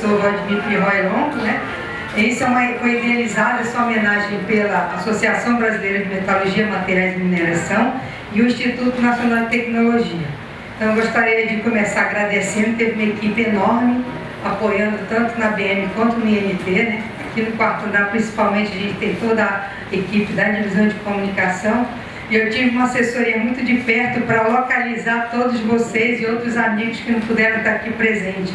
professor Vladimir Pirroy-Longo, né? Isso foi idealizado, essa homenagem pela Associação Brasileira de Metalurgia, Materiais e Mineração e o Instituto Nacional de Tecnologia. Então, eu gostaria de começar agradecendo, teve uma equipe enorme, apoiando tanto na BM quanto no INT, né? Aqui no quarto andar, principalmente, a gente tem toda a equipe da divisão de comunicação. E eu tive uma assessoria muito de perto para localizar todos vocês e outros amigos que não puderam estar aqui presentes,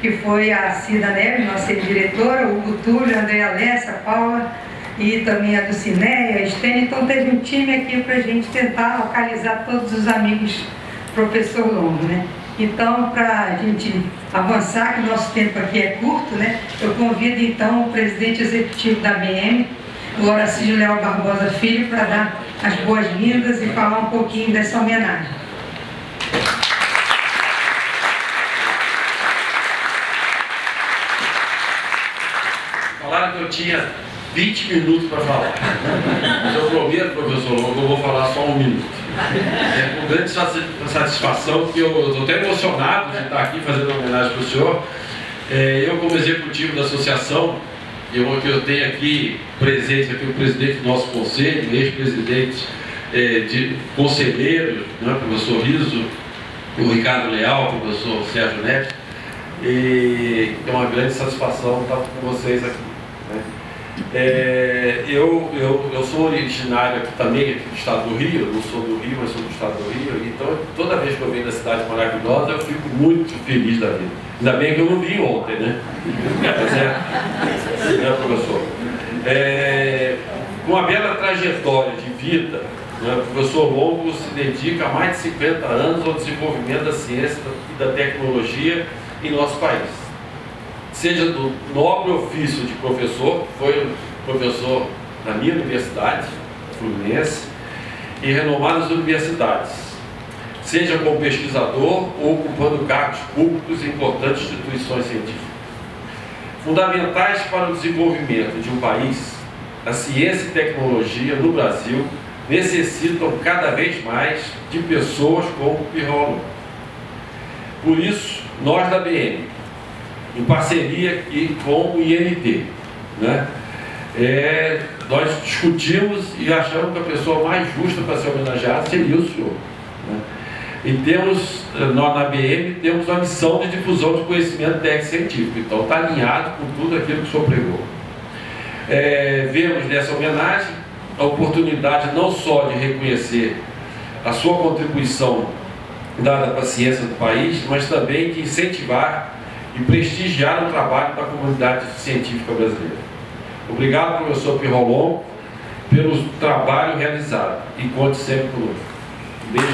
que foi a Cida Neves, nossa diretora, o Hugo Túlio, a Andréa Lessa, a Paula e também a Dulcinéia, a Estênia. Então teve um time aqui para a gente tentar localizar todos os amigos do professor Longo, né? Então, para a gente avançar, que o nosso tempo aqui é curto, né? Eu convido então o presidente executivo da BM, o Horacísio Leal Barbosa Filho, para dar as boas-vindas e falar um pouquinho dessa homenagem. Falaram que eu tinha 20 minutos para falar. Mas eu prometo, professor Longo, que eu vou falar só 1 minuto. É com grande satisfação, porque eu estou até emocionado de estar aqui fazendo uma homenagem para o senhor. Eu, como executivo da associação, eu tenho aqui presente aqui o presidente do nosso conselho, ex-presidente de conselheiros, né, o professor Riso, o Ricardo Leal, o professor Sérgio Neto, e é uma grande satisfação estar com vocês aqui. Né? Eu sou originário aqui também do estado do Rio, eu não sou do Rio, mas sou do estado do Rio, então toda vez que eu venho da cidade maravilhosa eu fico muito feliz da vida. Ainda bem que eu não vim ontem, né? Né, professor? Com uma bela trajetória de vida, né, o professor Longo se dedica há mais de 50 anos ao desenvolvimento da ciência e da tecnologia em nosso país. Seja do nobre ofício de professor, que foi professor na minha universidade, Fluminense, e renomadas universidades, seja como pesquisador ou ocupando cargos públicos em importantes instituições científicas. Fundamentais para o desenvolvimento de um país, a ciência e tecnologia no Brasil necessitam cada vez mais de pessoas como Pirroy-Longo. Por isso, nós da BM, em parceria aqui com o INT, né? Nós discutimos e achamos que a pessoa mais justa para ser homenageada seria o senhor. Né? E nós na BM temos a missão de difusão de conhecimento técnico-científico, então está alinhado com tudo aquilo que o senhor pregou. Vemos nessa homenagem a oportunidade não só de reconhecer a sua contribuição dada para a ciência do país, mas também de incentivar e prestigiar o trabalho da comunidade científica brasileira. Obrigado, professor Pirroy-Longo, pelo trabalho realizado e conte sempre conosco. Beijo.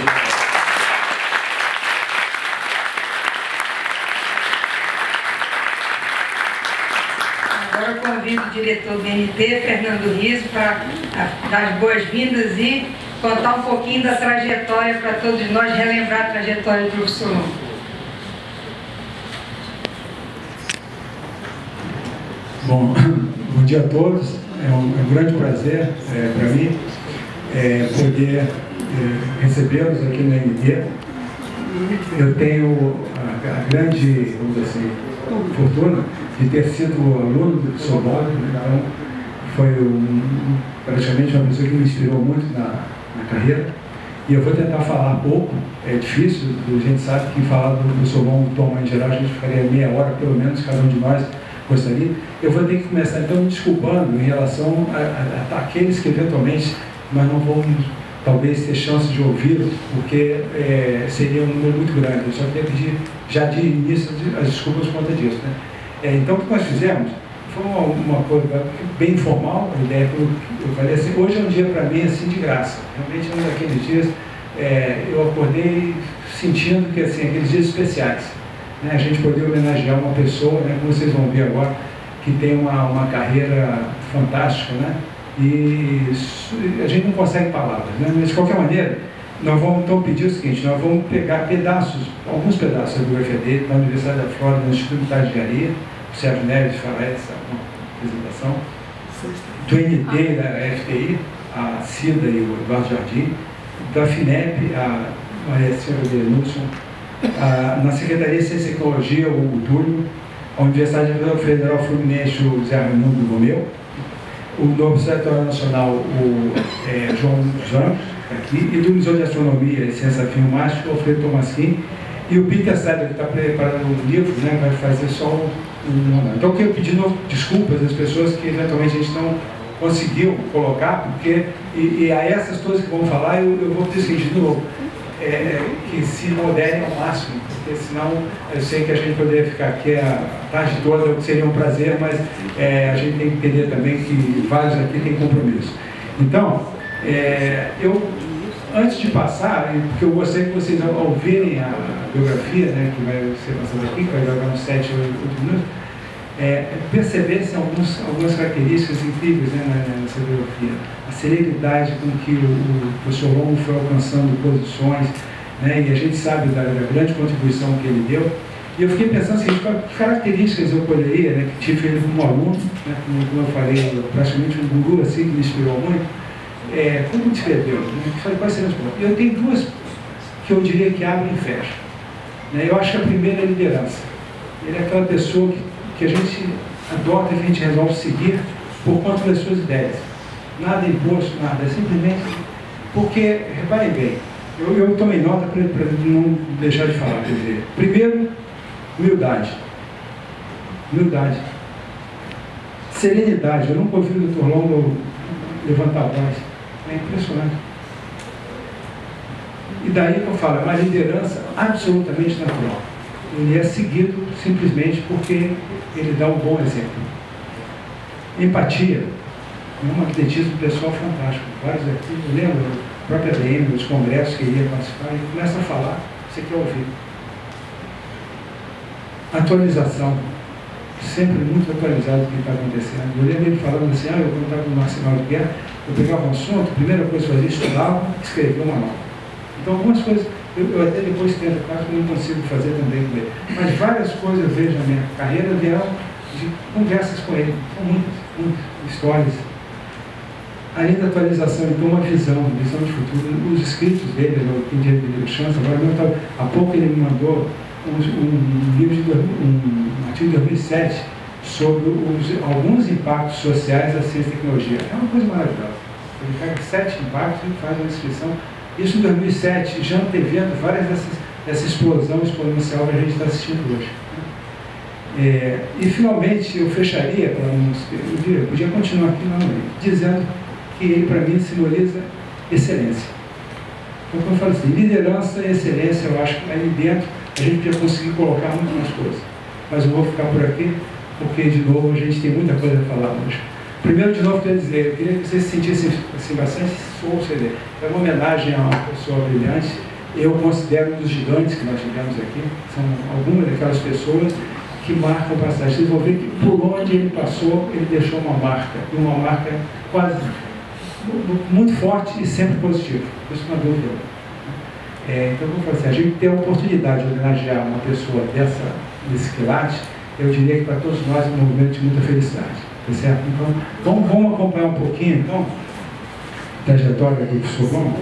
Agora eu convido o diretor do INT, Fernando Riso, para dar as boas-vindas e contar um pouquinho da trajetória para todos nós, relembrar a trajetória do professor Longo. Bom dia a todos. É um grande prazer para mim poder recebê-los aqui no INT. Eu tenho a grande, vamos dizer assim, fortuna de ter sido aluno do professor Longo, então foi praticamente uma pessoa que me inspirou muito na carreira. E eu vou tentar falar pouco, é difícil, a gente sabe que falar do professor Longo, Tom, em geral, a gente ficaria meia hora, pelo menos, cada um de nós gostaria. Eu vou ter que começar então me desculpando em relação a aqueles que eventualmente nós não vamos talvez ter chance de ouvi-los, porque seria um número muito grande. Eu só queria pedir já de início as desculpas por conta disso, né? Então o que nós fizemos foi uma coisa bem informal, a ideia, como eu falei assim, hoje é um dia para mim assim de graça. Realmente um daqueles dias eu acordei sentindo que assim, aqueles dias especiais. Né, a gente poder homenagear uma pessoa, né, como vocês vão ver agora, que tem uma carreira fantástica, né, e a gente não consegue palavras, né, mas de qualquer maneira, nós vamos então pedir o seguinte, nós vamos pegar alguns pedaços da biografia dele, da Universidade da Flórida, no Instituto de Engenharia, o Sérgio Neves fará essa apresentação, do NT da FTI, a Cida e o Eduardo Jardim, da FINEP, a Maria Silvia Denúcio, na Secretaria de Ciência e Tecnologia, o Hugo Túlio, a Universidade Federal Fluminense, o Zé Raimundo Romeu, o novo Observatório Nacional, o João Zancos, aqui, e do Museu de Astronomia e Ciência Filmática, o Alfredo Tomasquim, e o Peter Seider, que está preparando um livro, né, vai fazer só um. Então, eu quero pedir desculpas às pessoas que eventualmente a gente não conseguiu colocar, porque, e a essas todas que vão falar, eu vou pedir o seguinte, de novo, que se moderem ao máximo, porque senão eu sei que a gente poderia ficar aqui a tarde toda, que seria um prazer, mas a gente tem que entender também que vários aqui têm compromisso. Então, antes de passar, porque eu gostaria que vocês, ao verem a biografia, né, que vai ser passada aqui, que vai jogar uns 7 ou 8 minutos, perceber-se algumas características incríveis, né, nessa biografia. A celeridade com que o professor Longo foi alcançando posições, né, e a gente sabe da grande contribuição que ele deu. E eu fiquei pensando assim, que características eu poderia, né, que tive ele como aluno, né, como eu falei, praticamente um guru assim, que me inspirou muito, como descreveu? Né? Eu falei, quais seriam as coisas? Eu tenho duas que eu diria que abrem e fecham. Né? Eu acho que a primeira é a liderança. Ele é aquela pessoa que a gente adota e a gente resolve seguir por conta das suas ideias. Nada imposto, nada, é simplesmente porque, reparem bem, eu tomei nota para não deixar de falar. Quer dizer, primeiro, humildade. Humildade. Serenidade. Eu nunca ouvi o Dr. Longo levantar a voz. É impressionante. E daí que eu falo, é uma liderança absolutamente natural. Ele é seguido simplesmente porque ele dá um bom exemplo. Empatia. Um atletismo pessoal fantástico. Vários aqui, eu lembro, a própria DM, os congressos que ele ia participar, ele começa a falar, você quer ouvir. Atualização. Sempre muito atualizado do que está acontecendo. Eu lembro ele falando assim, eu quando estava no Arsenal de Guerra, eu pegava um assunto, a primeira coisa que eu fazia, estudava, escrevia uma nota. Então algumas coisas, eu até depois tento, claro que eu não consigo fazer também com ele. Mas várias coisas eu vejo na minha carreira vieram de conversas com ele. São muitas histórias. Além da atualização, então, uma visão de futuro. Os escritos dele, eu pedi a chance, agora há pouco ele me mandou um livro, um artigo de 2007 sobre alguns impactos sociais da ciência e tecnologia. É uma coisa maravilhosa. Ele pega 7 impactos e faz uma descrição. Isso em 2007, já antevendo várias dessa explosão exponencial que a gente está assistindo hoje. E finalmente eu fecharia, eu podia continuar aqui não, dizendo que ele para mim simboliza excelência. Então quando eu falo assim, liderança e excelência, eu acho que ali dentro a gente já conseguir colocar muito mais coisas. Mas eu vou ficar por aqui, porque de novo a gente tem muita coisa a falar hoje. Primeiro, de novo, quero dizer, eu queria que vocês se sentissem assim, bastante soltos. É uma homenagem a uma pessoa brilhante. Eu considero um dos gigantes que nós tivemos aqui. São algumas daquelas pessoas que marcam a passagem. Vocês vão ver que por onde ele passou, ele deixou uma marca. E uma marca quase muito forte e sempre positiva. Isso não é dúvida. Então, vou falar assim, a gente tem a oportunidade de homenagear uma pessoa desse quilate, eu diria que para todos nós é um movimento de muita felicidade. Tá certo? Então, vamos acompanhar um pouquinho, então, a trajetória do professor Longo.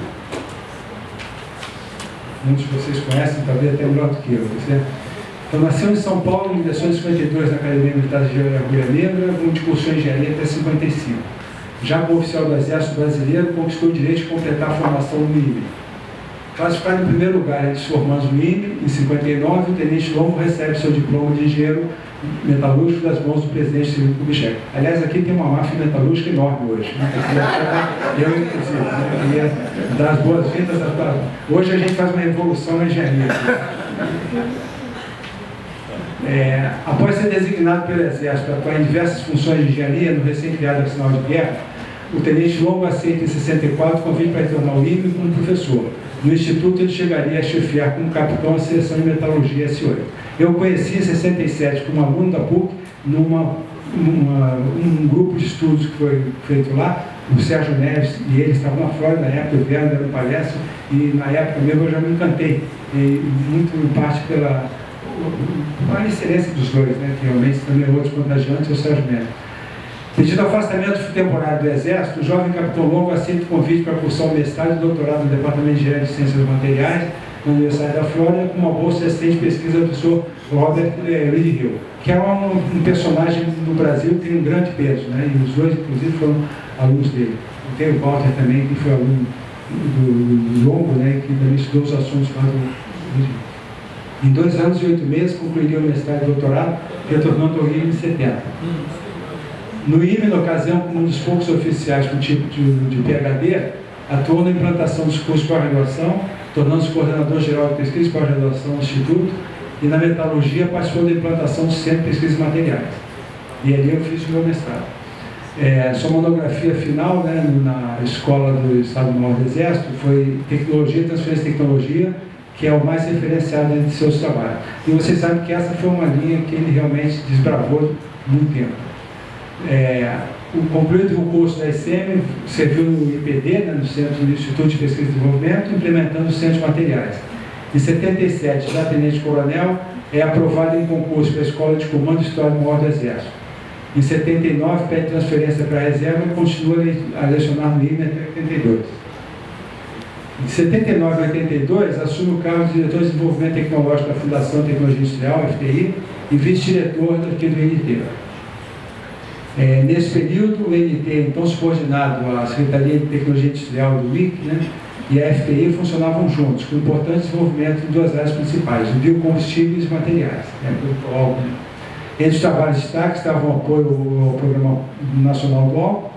Muitos de vocês conhecem, talvez até melhor do que eu, tá certo? Então, nasceu em São Paulo, em 1952, na Academia Militar de Agulha Negra, onde cursou engenharia até 55. Já como oficial do Exército Brasileiro, conquistou o direito de completar a formação no IME. Classificado em primeiro lugar entre os formandos do IME, em 59, o tenente Longo recebe seu diploma de engenheiro metalúrgico das mãos do presidente Juscelino Kubitschek. Aliás, aqui tem uma máfia metalúrgica enorme hoje. Né? Eu, inclusive, queria dar as boas-vindas. Hoje a gente faz uma revolução na engenharia. Após ser designado pelo Exército para atuar em diversas funções de engenharia no recém-criado Arsenal de Guerra, o tenente Longo aceita em 64 o convite para retornar ao IME como professor. No Instituto, ele chegaria a chefiar como capitão a seção de metalurgia S8. Eu o conheci em 67 como aluno da PUC, um grupo de estudos que foi feito lá. O Sérgio Neves e ele estavam na Flórida na época, vieram dar uma palestra, e na época mesmo eu já me encantei, muito em parte pela excelência dos dois, né, que realmente também outros contagiantes, o Sérgio Neves. Pedido afastamento temporário do Exército, o jovem capitão Longo aceita o convite para cursar o mestrado e doutorado no Departamento de Engenharia de Ciências Materiais na Universidade da Flórida, com uma bolsa de assistente de pesquisa do professor Robert Reed Hill, que é um personagem no Brasil que tem um grande peso, né? E os dois, inclusive, foram alunos dele. Tem o Walter também, que foi aluno do Longo, né? Que também estudou os assuntos lá do... Em 2 anos e 8 meses, concluiria o mestrado e doutorado, retornando ao Rio em 70. No IME, na ocasião, como um dos poucos oficiais com tipo de PhD, atuou na implantação dos cursos de pós-graduação, tornando-se coordenador geral de pesquisa e pós-graduação do Instituto, e na metalurgia participou da implantação do Centro de Pesquisa e Materiais. E ali eu fiz o meu mestrado. Sua monografia final, né, na Escola do Estado-Maior do Exército, foi Tecnologia e Transferência de Tecnologia, que é o mais referenciado entre seus trabalhos. E vocês sabem que essa foi uma linha que ele realmente desbravou muito tempo. Concluído o curso da ICM, serviu no IPD, né, no Centro do Instituto de Pesquisa e Desenvolvimento, implementando o Centro de Materiais. Em 77, já tenente-coronel, é aprovado em concurso para a Escola de Comando e História-Maior do Exército. Em 79, pede transferência para a reserva e continua a lecionar no IME até 82. Em 79 e 82, assume o cargo de diretor de desenvolvimento tecnológico da Fundação de Tecnologia Industrial, FTI, e vice-diretor aqui do INT. Nesse período, o INT, então subordinado à Secretaria de Tecnologia Industrial do WIC, né, e a FTI funcionavam juntos, com importante desenvolvimento em 2 áreas principais, o biocombustíveis e materiais. Entre os trabalhos de destaque estavam o apoio ao Programa Nacional do Álcool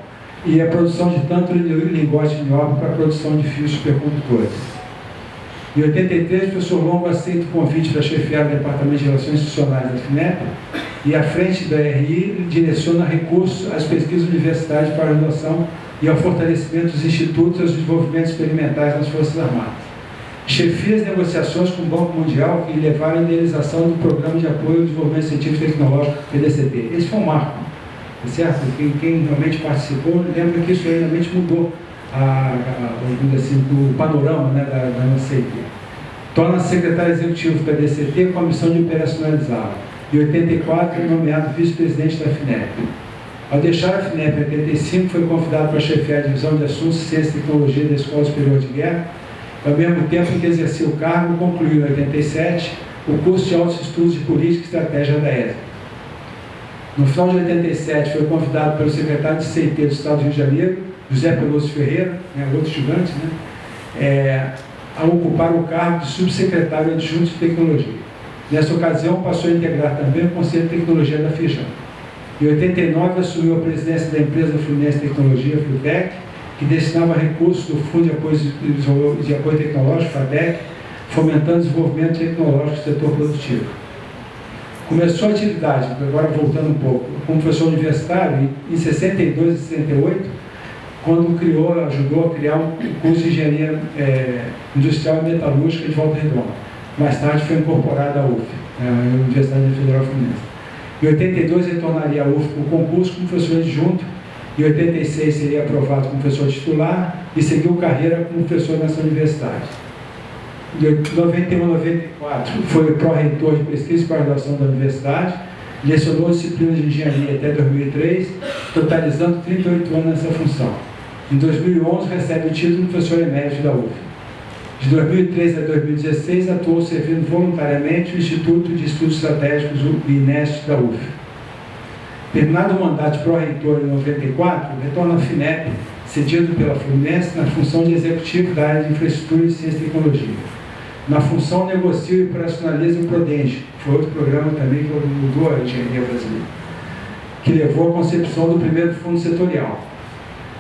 e a produção de tanto lingote de nióbio para a produção de fios supercondutores. Em 83, o professor Longo aceita o convite para chefiar o Departamento de Relações Institucionais da FINEP e, à frente da RI, direciona recursos às pesquisas universitárias para a inovação e ao fortalecimento dos institutos e aos desenvolvimentos experimentais nas Forças Armadas. Chefia as negociações com o Banco Mundial que levaram à idealização do Programa de Apoio ao Desenvolvimento Científico e Tecnológico, PDCT. Esse foi um marco, certo? Quem realmente participou, lembra que isso realmente mudou o panorama, né, da nossa equipe. Torna-se secretário executivo do PDCT com a missão de operacionalizá-lo. Em 84, é nomeado vice-presidente da FINEP. Ao deixar a FINEP em 85, foi convidado para chefiar a divisão de assuntos, ciência e tecnologia da Escola Superior de Guerra. Ao mesmo tempo em que exercia o cargo, concluiu em 87 o curso de altos estudos de política e estratégia da ESA. No final de 87, foi convidado pelo secretário de CIT do Estado do Rio de Janeiro, José Peloso Ferreira, outro estudante, a ocupar o cargo de subsecretário adjunto de tecnologia. Nessa ocasião, passou a integrar também o Conselho de Tecnologia da Fijan. Em 89, assumiu a presidência da empresa Fluminense Tecnologia, Flutec, que destinava recursos do Fundo de Apoio Tecnológico, FATEC, fomentando o desenvolvimento tecnológico do setor produtivo. Começou a atividade, agora voltando um pouco, como professor universitário em 62 e 68, quando ajudou a criar um curso de Engenharia Industrial e Metalúrgica de Volta Redonda. Mais tarde foi incorporado à UF, a Universidade Federal Fluminense. Em 82 retornaria à UF com concurso como professor adjunto. Em 86 seria aprovado como professor titular e seguiu carreira como professor nessa universidade. Em 91 a 94 foi pró-reitor de pesquisa e pós-graduação da universidade, lecionou disciplinas de engenharia até 2003, totalizando 38 anos nessa função. Em 2011 recebe o título de professor emérito da UF. De 2003 a 2016 atuou servindo voluntariamente o Instituto de Estudos Estratégicos, o INEST, da UF. Terminado o mandato de pró-reitor em 94, retorna à FINEP, cedido pela Fluminense, na função de executivo da área de infraestrutura e ciência e tecnologia. Na função, negocia e operacionaliza o Prodenge, que foi outro programa também que mudou a engenharia brasileira, que levou à concepção do primeiro fundo setorial.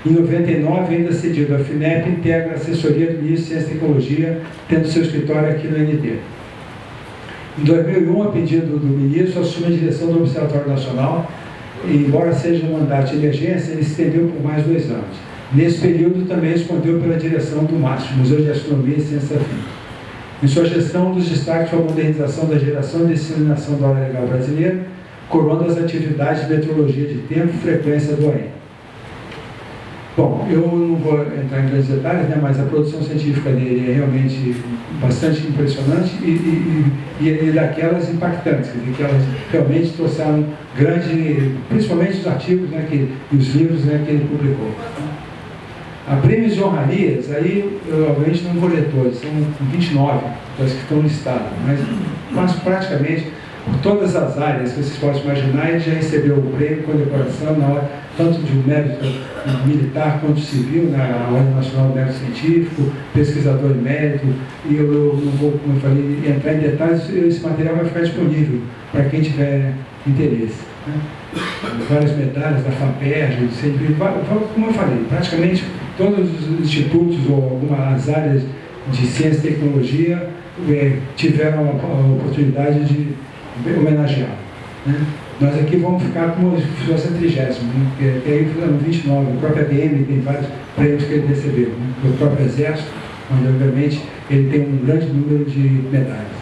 Em 99, ainda cedido à FINEP, integra a assessoria do Ministro de Ciência e Tecnologia, tendo seu escritório aqui no NT. Em 2001, a pedido do ministro, assume a direção do Observatório Nacional, e, embora seja um mandato de emergência, ele se estendeu por mais 2 anos. Nesse período, também respondeu pela direção do MASP, Museu de Astronomia e Ciência Afim. Em sua gestão, um dos destaques foi a modernização da geração e disseminação da ordem legal brasileira, coroando as atividades de metrologia de tempo e frequência do OEM. Bom, eu não vou entrar em grandes detalhes, mas a produção científica dele é realmente bastante impressionante e daquelas impactantes, que elas realmente trouxeram grande, principalmente os artigos e os livros que ele publicou. A prêmios de honrarias, aí eu obviamente não vou ler todos, são 29 das que estão listadas, mas praticamente por todas as áreas que vocês podem imaginar, ele já recebeu o prêmio, condecoração, na hora, tanto de mérito militar quanto civil, na Ordem Nacional do Mérito Científico, pesquisador de mérito, e eu não vou, como eu falei, entrar em detalhes, esse material vai ficar disponível para quem tiver interesse. Né? Várias medalhas da FAPERJ, como eu falei, praticamente todos os institutos ou algumas áreas de ciência e tecnologia tiveram a oportunidade de homenagear. Né? Nós aqui vamos ficar como se fosse a 30ª, né? Porque aí foram 29, o próprio ABM tem vários prêmios que ele recebeu, né? O próprio Exército, onde obviamente ele tem um grande número de medalhas.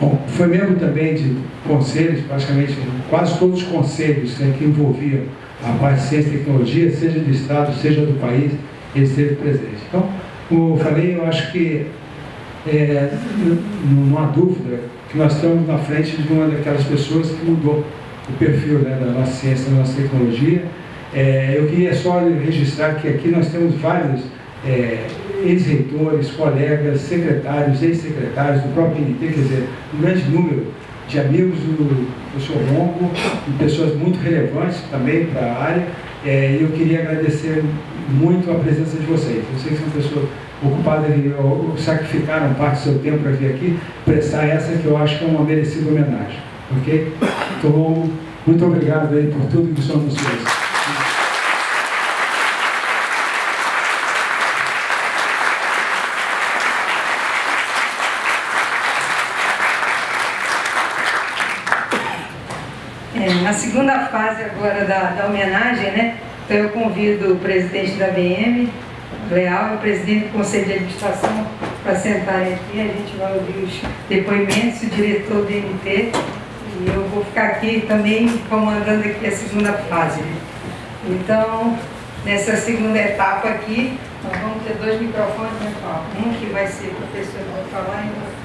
Bom, foi membro também de conselhos, praticamente quase todos os conselhos, né, que envolviam a parte de ciência e tecnologia, seja do Estado, seja do país, ele esteve presente. Então, como eu falei, eu acho que não há dúvida que nós estamos na frente de uma daquelas pessoas que mudou o perfil, né, da nossa ciência, da nossa tecnologia. Eu queria só registrar que aqui nós temos vários ex-reitores, colegas, secretários, ex-secretários do próprio INT, quer dizer, um grande número de amigos do professor Longo, de pessoas muito relevantes também para a área. Eu queria agradecer muito a presença de vocês. Eu sei que são pessoas ocupadas e sacrificaram parte do seu tempo para vir aqui prestar essa que eu acho que é uma merecida homenagem. Ok? Então, muito obrigado aí por tudo que o senhor nos fez. Na segunda fase agora da homenagem, né? Então eu convido o presidente da ABM, Leal, e o presidente do Conselho de Administração para sentarem aqui. A gente vai ouvir os depoimentos, o diretor do INT, e eu vou ficar aqui também comandando aqui a segunda fase. Então, nessa segunda etapa aqui, nós vamos ter 2 microfones, né, Paulo? Um que vai ser o professor que vai falar e outro.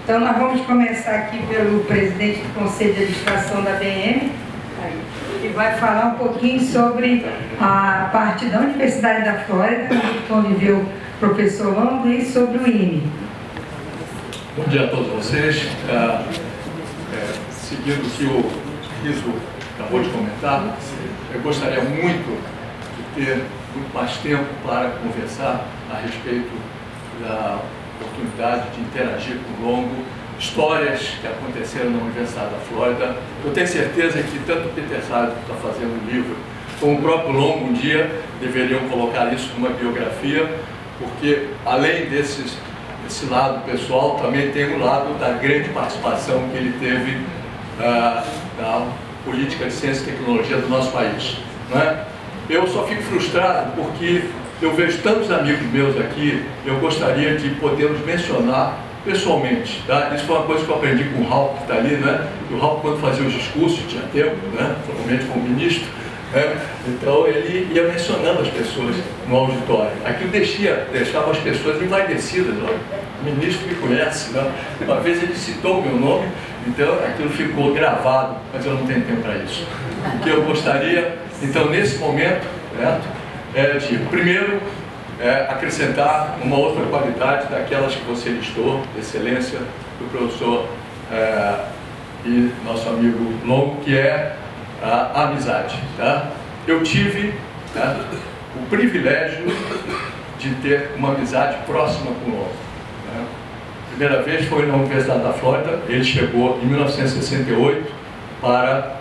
Então, nós vamos começar aqui pelo presidente do Conselho de Administração da ABM, que vai falar um pouquinho sobre a parte da Universidade da Flórida, onde viveu o professor Longo, e sobre o INE. Bom dia a todos vocês. Seguindo o que o Riso acabou de comentar, eu gostaria muito de ter muito mais tempo para conversar a respeito da oportunidade de interagir com o Longo, histórias que aconteceram na Universidade da Flórida. Eu tenho certeza que tanto o Peter Salles, que está fazendo o livro, como o próprio Longo um dia deveriam colocar isso numa biografia, porque além desse lado pessoal, também tem o lado da grande participação que ele teve na política de ciência e tecnologia do nosso país. Não é? Eu só fico frustrado porque eu vejo tantos amigos meus aqui, eu gostaria de podê-los mencionar pessoalmente. Tá? Isso foi uma coisa que eu aprendi com o Raul, que está ali, né? E o Raul, quando fazia os discursos, tinha tempo, né? Provavelmente como ministro, né? Então ele ia mencionando as pessoas no auditório. Aquilo deixava as pessoas envaidecidas. Olha, o ministro me conhece, né? Uma vez ele citou o meu nome, então aquilo ficou gravado, mas eu não tenho tempo para isso. O que eu gostaria, então, nesse momento, certo? De, primeiro, acrescentar uma outra qualidade daquelas que você listou, excelência do professor e nosso amigo Longo, que é a amizade. Tá? Eu tive o privilégio de ter uma amizade próxima com o Longo. Tá? A primeira vez foi na Universidade da Flórida. Ele chegou em 1968 para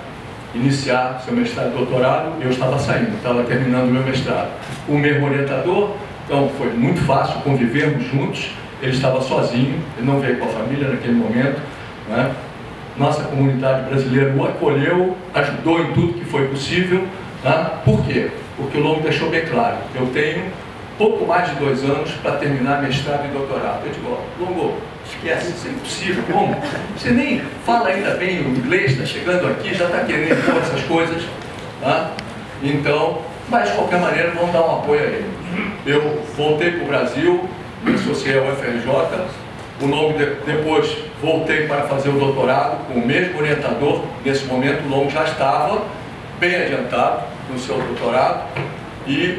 iniciar seu mestrado e doutorado. Eu estava saindo, estava terminando meu mestrado. O mesmo orientador, então foi muito fácil convivermos juntos. Ele estava sozinho, ele não veio com a família naquele momento, né? Nossa comunidade brasileira o acolheu, ajudou em tudo que foi possível. Tá? Por quê? Porque o Longo deixou bem claro: eu tenho pouco mais de 2 anos para terminar mestrado e doutorado. Eu digo: Longo, esquece, isso é impossível. Como? Você nem fala ainda bem o inglês, está chegando aqui, já está querendo todas essas coisas. Tá? Então, mas de qualquer maneira, vamos dar um apoio a ele. Eu voltei para o Brasil, me associei ao UFRJ. O Longo depois voltei para fazer o doutorado com o mesmo orientador. Nesse momento, o Longo já estava bem adiantado no seu doutorado. E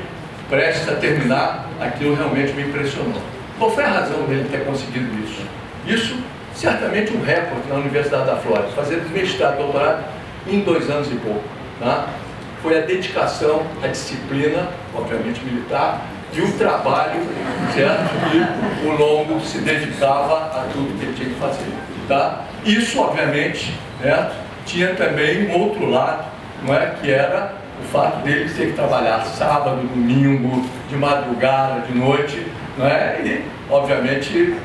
prestes a terminar, aquilo realmente me impressionou. Qual foi a razão dele ter conseguido isso? Isso, certamente, um recorde na Universidade da Flórida, fazer mestrado, doutorado em 2 anos e pouco. Tá? Foi a dedicação, a disciplina, obviamente militar, e o trabalho, certo? E o Longo se dedicava a tudo que ele tinha que fazer. Tá? Isso, obviamente, né, tinha também um outro lado, não é? Que era o fato dele ter que trabalhar sábado, domingo, de madrugada, de noite, não é? E, obviamente,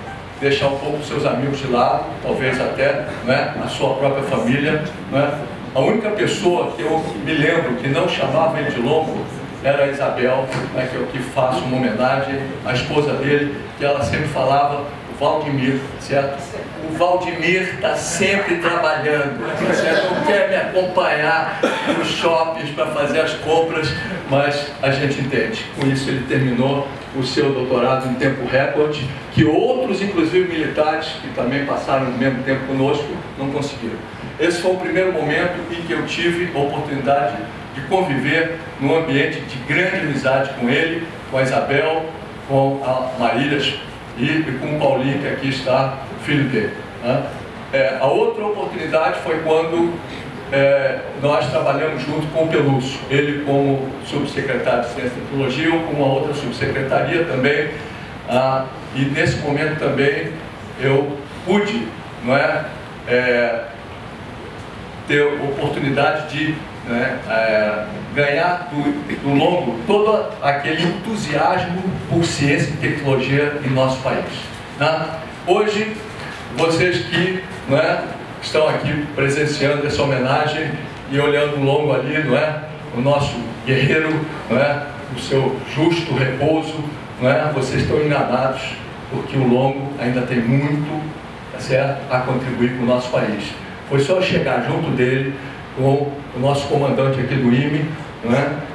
deixar um pouco os seus amigos de lado, talvez até, não é? A sua própria família. Não é? A única pessoa que eu me lembro que não chamava ele de Longo era a Isabel, né, que eu aqui faço uma homenagem à esposa dele, que ela sempre falava, o Valdemir, certo? O Valdemir está sempre trabalhando, você não quer me acompanhar nos shoppings para fazer as compras, mas a gente entende. Com isso ele terminou o seu doutorado em tempo recorde, que outros, inclusive militares, que também passaram o mesmo tempo conosco, não conseguiram. Esse foi o primeiro momento em que eu tive a oportunidade de conviver num ambiente de grande amizade com ele, com a Isabel, com a Marílias e com o Paulinho, que aqui está, filho dele. Né? A outra oportunidade foi quando nós trabalhamos junto com o Pelúcio, ele como subsecretário de Ciência e Tecnologia, eu com uma outra subsecretaria também, e nesse momento também eu pude, não é, ter oportunidade de ganhar do Longo todo aquele entusiasmo por ciência e tecnologia em nosso país. Né? Hoje, vocês que estão aqui presenciando essa homenagem e olhando o Longo ali, o nosso guerreiro, o seu justo repouso, vocês estão enganados, porque o Longo ainda tem muito, tá certo, a contribuir com o nosso país. Foi só chegar junto dele com o nosso comandante aqui do IME,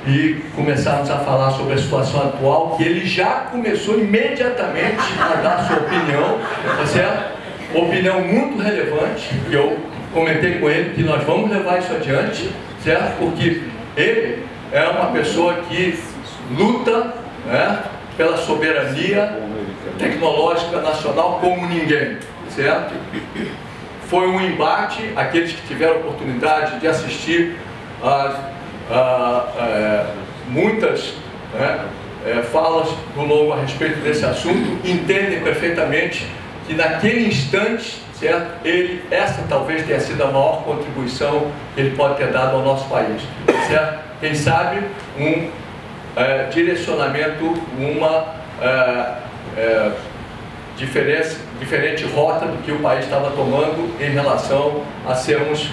e começarmos a falar sobre a situação atual, que ele já começou imediatamente a dar sua opinião, tá certo? Opinião muito relevante, que eu comentei com ele que nós vamos levar isso adiante, certo? Porque ele é uma pessoa que luta, pela soberania tecnológica nacional como ninguém, certo? Foi um embate, aqueles que tiveram a oportunidade de assistir muitas falas do Longo a respeito desse assunto, entendem perfeitamente que naquele instante, certo, essa talvez tenha sido a maior contribuição que ele pode ter dado ao nosso país, certo? Quem sabe um direcionamento, uma diferente rota do que o país estava tomando em relação a sermos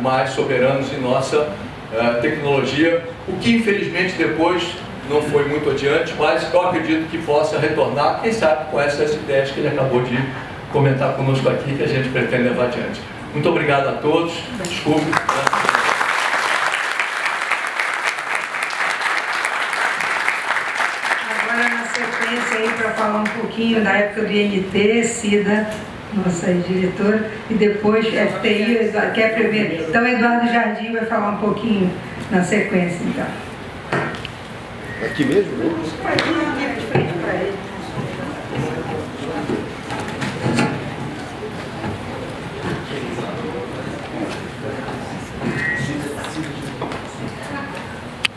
mais soberanos em nossa tecnologia, o que infelizmente depois não foi muito adiante, mas eu acredito que possa retornar, quem sabe com essas ideias que ele acabou de comentar conosco aqui, que a gente pretende levar adiante. Muito obrigado a todos, desculpe. Para falar um pouquinho da época do INT, Cida, nossa diretora, e depois FTI, quer prever. Então, Eduardo Jardim vai falar um pouquinho na sequência, então. Aqui mesmo, né? Aqui de frente para ele.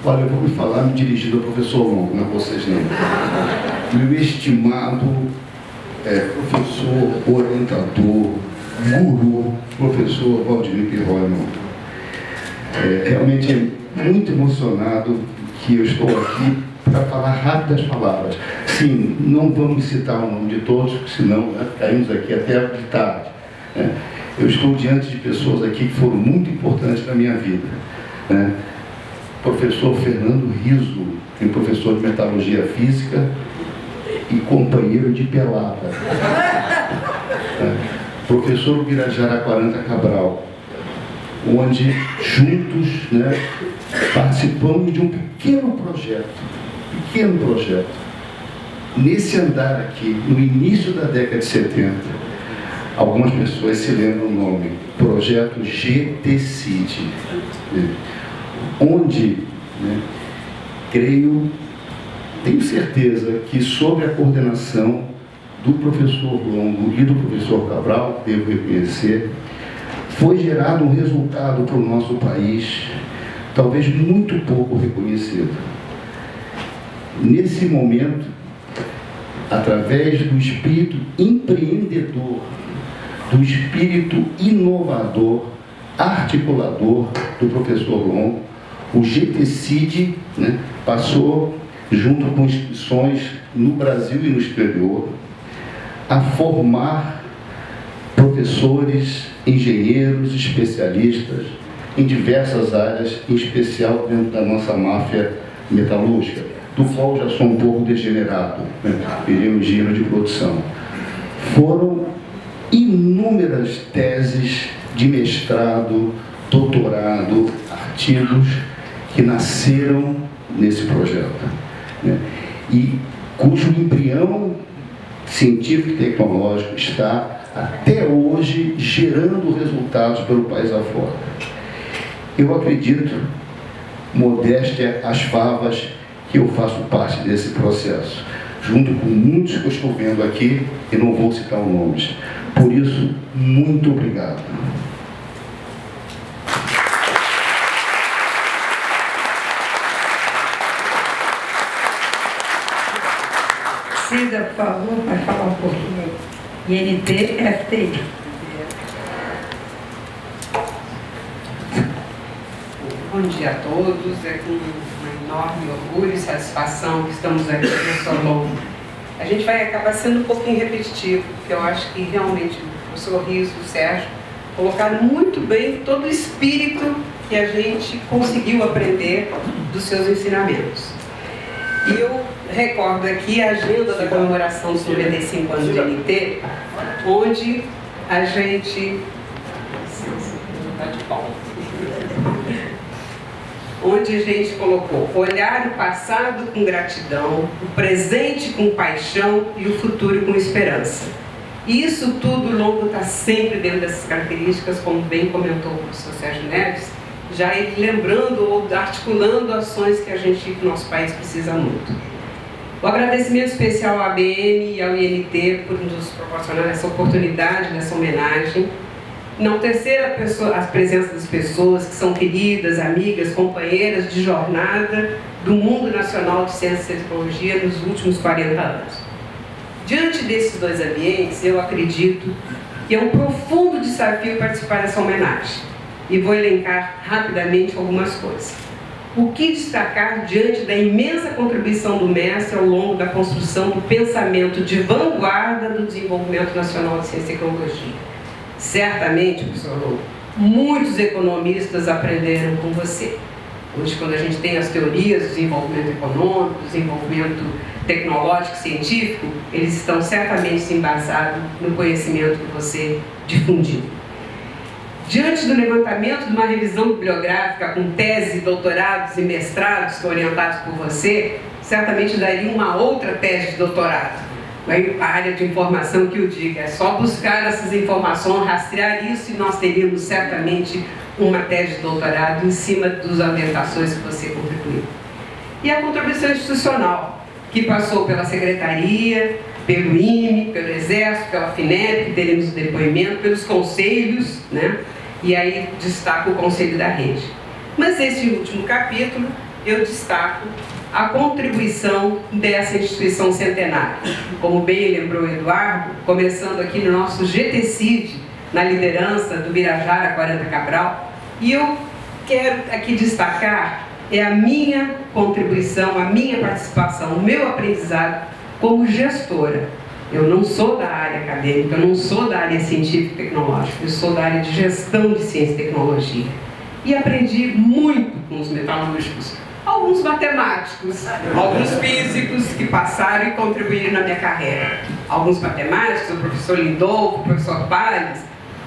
Olha, eu vou me falar me dirigindo ao professor Longo, não é vocês não. Meu estimado professor, orientador, guru, professor Valdemir Pirroni. Realmente é muito emocionado que eu estou aqui para falar rápidas palavras. Sim, não vamos citar o nome de todos, porque senão caímos aqui até de tarde. Eu estou diante de pessoas aqui que foram muito importantes na minha vida. Professor Fernando Riso, que é professor de metalurgia física e companheiro de pelada. Professor Birajara 40 Cabral, onde juntos participamos de um pequeno projeto. Nesse andar aqui, no início da década de 70, algumas pessoas se lembram o nome, Projeto GTCID, onde, creio tenho certeza que, sob a coordenação do professor Longo e do professor Cabral, devo reconhecer, foi gerado um resultado para o nosso país, talvez muito pouco reconhecido. Nesse momento, através do espírito empreendedor, do espírito inovador, articulador do professor Longo, o GTCID, né, passou, junto com instituições no Brasil e no exterior, a formar professores, engenheiros, especialistas em diversas áreas, em especial dentro da nossa máfia metalúrgica, do qual já sou um pouco degenerado, né, em engenheiro de produção. Foram inúmeras teses de mestrado, doutorado, artigos que nasceram nesse projeto, né, e cujo embrião científico e tecnológico está até hoje gerando resultados pelo país afora. Eu acredito, modéstia às favas, que eu faço parte desse processo, junto com muitos que eu estou vendo aqui, e não vou citar os nomes. Por isso, muito obrigado. Cida, por favor, vai falar um pouquinho. INT, FTI. Bom dia a todos. É com um enorme orgulho e satisfação que estamos aqui, professor Longo. A gente vai acabar sendo um pouquinho repetitivo, porque eu acho que realmente o professor Rios e o Sérgio colocaram muito bem todo o espírito que a gente conseguiu aprender dos seus ensinamentos. E eu recordo aqui a agenda da comemoração dos 95 anos de NT, onde a gente... onde a gente colocou olhar o passado com gratidão, o presente com paixão e o futuro com esperança. E isso tudo, o Longo está sempre dentro dessas características, como bem comentou o professor Sérgio Neves, já ele lembrando ou articulando ações que a gente, que o nosso país precisa muito. O agradecimento especial à ABM e ao INT por nos proporcionar essa oportunidade, nessa homenagem. Enaltecer a presença das pessoas que são queridas, amigas, companheiras de jornada do mundo nacional de ciência e tecnologia nos últimos 40 anos. Diante desses dois ambientes, eu acredito que é um profundo desafio participar dessa homenagem. E vou elencar rapidamente algumas coisas. O que destacar diante da imensa contribuição do mestre ao longo da construção do pensamento de vanguarda do desenvolvimento nacional de ciência e tecnologia? Certamente, professor Longo, muitos economistas aprenderam com você. Hoje, quando a gente tem as teorias do desenvolvimento econômico, do desenvolvimento tecnológico, científico, eles estão certamente embasados no conhecimento que você difundiu. Diante do levantamento de uma revisão bibliográfica com tese, doutorados e mestrados orientados por você, certamente daria uma outra tese de doutorado. A área de informação que o diga, é só buscar essas informações, rastrear isso e nós teríamos certamente uma tese de doutorado em cima das orientações que você contribuiu. E a contribuição institucional, que passou pela Secretaria, pelo IME, pelo Exército, pela FINEP, que teremos o depoimento, pelos conselhos, né? E aí destaco o Conselho da Rede. Mas esse último capítulo, eu destaco a contribuição dessa instituição centenária. Como bem lembrou o Eduardo, começando aqui no nosso GTCID, na liderança do Birajara 40 Cabral, e eu quero aqui destacar a minha contribuição, a minha participação, o meu aprendizado como gestora. Eu não sou da área acadêmica, eu não sou da área científica e tecnológica, eu sou da área de gestão de ciência e tecnologia. E aprendi muito com os metalúrgicos, alguns matemáticos, alguns físicos que passaram e contribuíram na minha carreira. Alguns matemáticos, o professor Lindolfo, o professor Palles,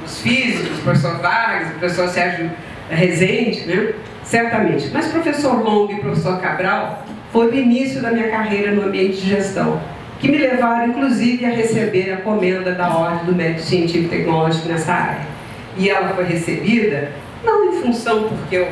os físicos, o professor Vargas, o professor Sérgio Rezende, né? Certamente. Mas o professor Longo e o professor Cabral foi o início da minha carreira no ambiente de gestão, que me levaram, inclusive, a receber a comenda da Ordem do Mérito Científico e Tecnológico nessa área. E ela foi recebida, não em função porque eu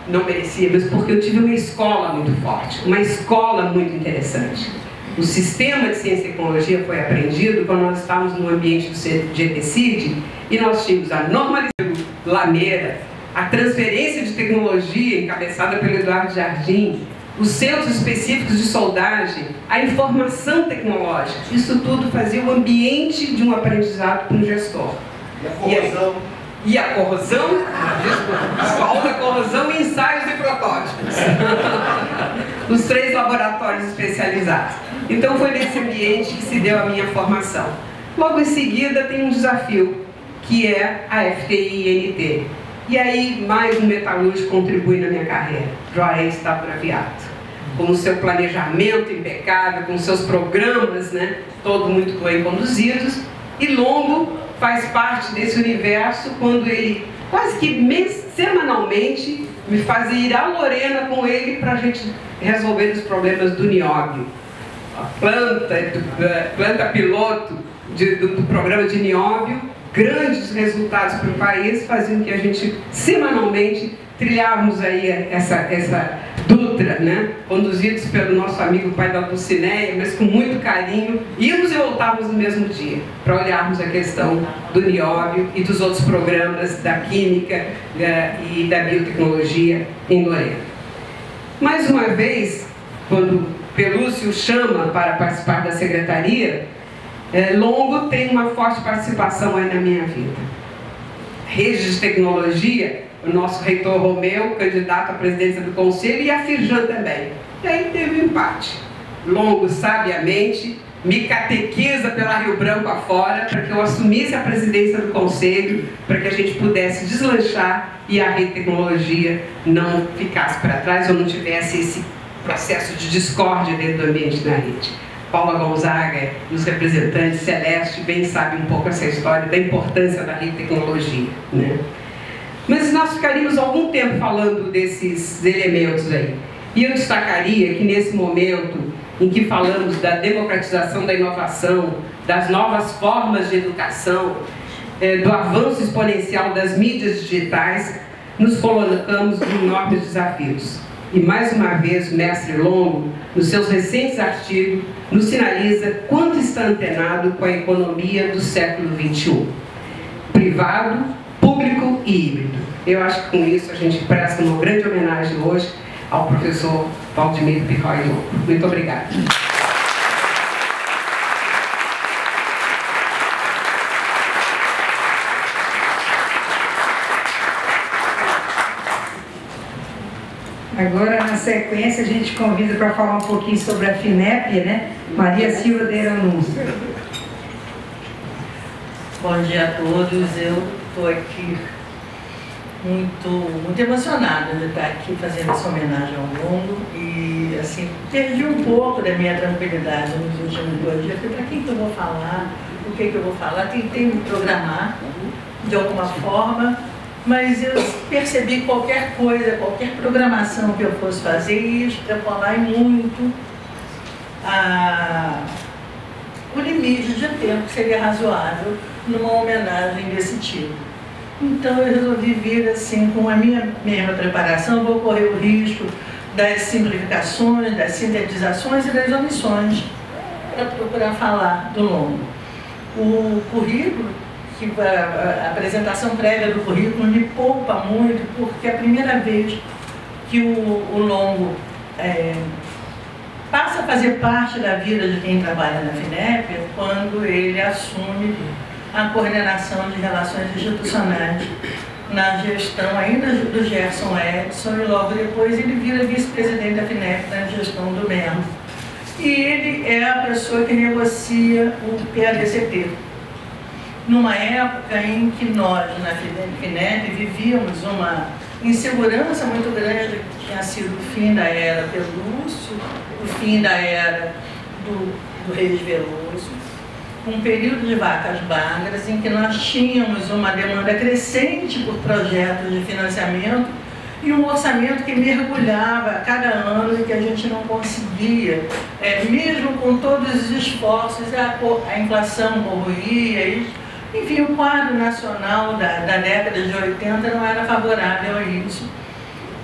não merecia, mas porque eu tive uma escola muito forte, uma escola muito interessante. O sistema de ciência e tecnologia foi aprendido quando nós estávamos no ambiente do GTCID e nós tínhamos a normalização lameira, a transferência de tecnologia encabeçada pelo Eduardo Jardim, os centros específicos de soldagem, a informação tecnológica. Isso tudo fazia o ambiente de um aprendizado para um gestor. E a corrosão? E a corrosão, escola da corrosão e ensaios e protótipos. Os 3 laboratórios especializados. Então foi nesse ambiente que se deu a minha formação. Logo em seguida tem um desafio, que é a FTI-INT. E aí mais um metalúrgico contribui na minha carreira, Juarez Tavraviato. Com o seu planejamento impecável, com seus programas, né, todos muito bem conduzidos, e Longo faz parte desse universo quando ele, quase que semanalmente, me fazia ir a Lorena com ele para a gente resolver os problemas do nióbio. A planta piloto do programa de nióbio, grandes resultados para o país, faziam que a gente semanalmente trilhávamos aí essa Dutra, né? Conduzidos pelo nosso amigo pai da Dulcineia, mas com muito carinho, íamos e voltávamos no mesmo dia, para olharmos a questão do nióbio e dos outros programas da química e da biotecnologia em Lorena. Mais uma vez, quando Pelúcio chama para participar da secretaria, Longo tem uma forte participação aí na minha vida. Rede de tecnologia, o nosso reitor Romeu, candidato à presidência do conselho, e a Firjan também. E aí teve um empate. Longo, sabiamente, me catequiza pela Rio Branco afora para que eu assumisse a presidência do conselho, para que a gente pudesse deslanchar e a rede de tecnologia não ficasse para trás ou não tivesse esse processo de discórdia dentro do ambiente da rede. Paula Gonzaga, os representantes, Celeste, bem sabe um pouco essa história da importância da rede de tecnologia, né? Mas nós ficaríamos algum tempo falando desses elementos aí. E eu destacaria que nesse momento em que falamos da democratização da inovação, das novas formas de educação, do avanço exponencial das mídias digitais, nos colocamos em enormes desafios. E mais uma vez o mestre Longo, nos seus recentes artigos, nos sinaliza quanto está antenado com a economia do século XXI. Privado, público e híbrido. Eu acho que com isso a gente presta uma grande homenagem hoje ao professor Valdemiro Pirrói Longo. Muito obrigada. Agora, na sequência, a gente convida para falar um pouquinho sobre a FINEP, né? Maria Silva de Anúncio. Bom dia a todos. Eu estou aqui muito emocionada de estar aqui fazendo essa homenagem ao Longo e, assim, perdi um pouco da minha tranquilidade nos últimos 2 dias. Para quem que eu vou falar? O que que eu vou falar? Tentei me programar de alguma forma, mas eu percebi que qualquer coisa, qualquer programação que eu fosse fazer ia extrapolar muito o limite de tempo que seria razoável numa homenagem desse tipo. Então eu resolvi vir assim com a minha mesma preparação, vou correr o risco das simplificações, das sintetizações e das omissões para procurar falar do Longo. O currículo, a apresentação prévia do currículo me poupa muito, porque a primeira vez que o Longo passa a fazer parte da vida de quem trabalha na FINEP é quando ele assume a coordenação de relações institucionais na gestão ainda do Gerson Edson e logo depois ele vira vice-presidente da FINEP na gestão do Melo. E ele é a pessoa que negocia o PADCT. Numa época em que nós, na FINEP, vivíamos uma insegurança muito grande, que tinha sido o fim da era Pelúcio, o fim da era do Reis Veloso, um período de vacas magras em que nós tínhamos uma demanda crescente por projetos de financiamento e um orçamento que mergulhava a cada ano e que a gente não conseguia, mesmo com todos os esforços, a inflação corroía, enfim, o quadro nacional da década de 80 não era favorável a isso.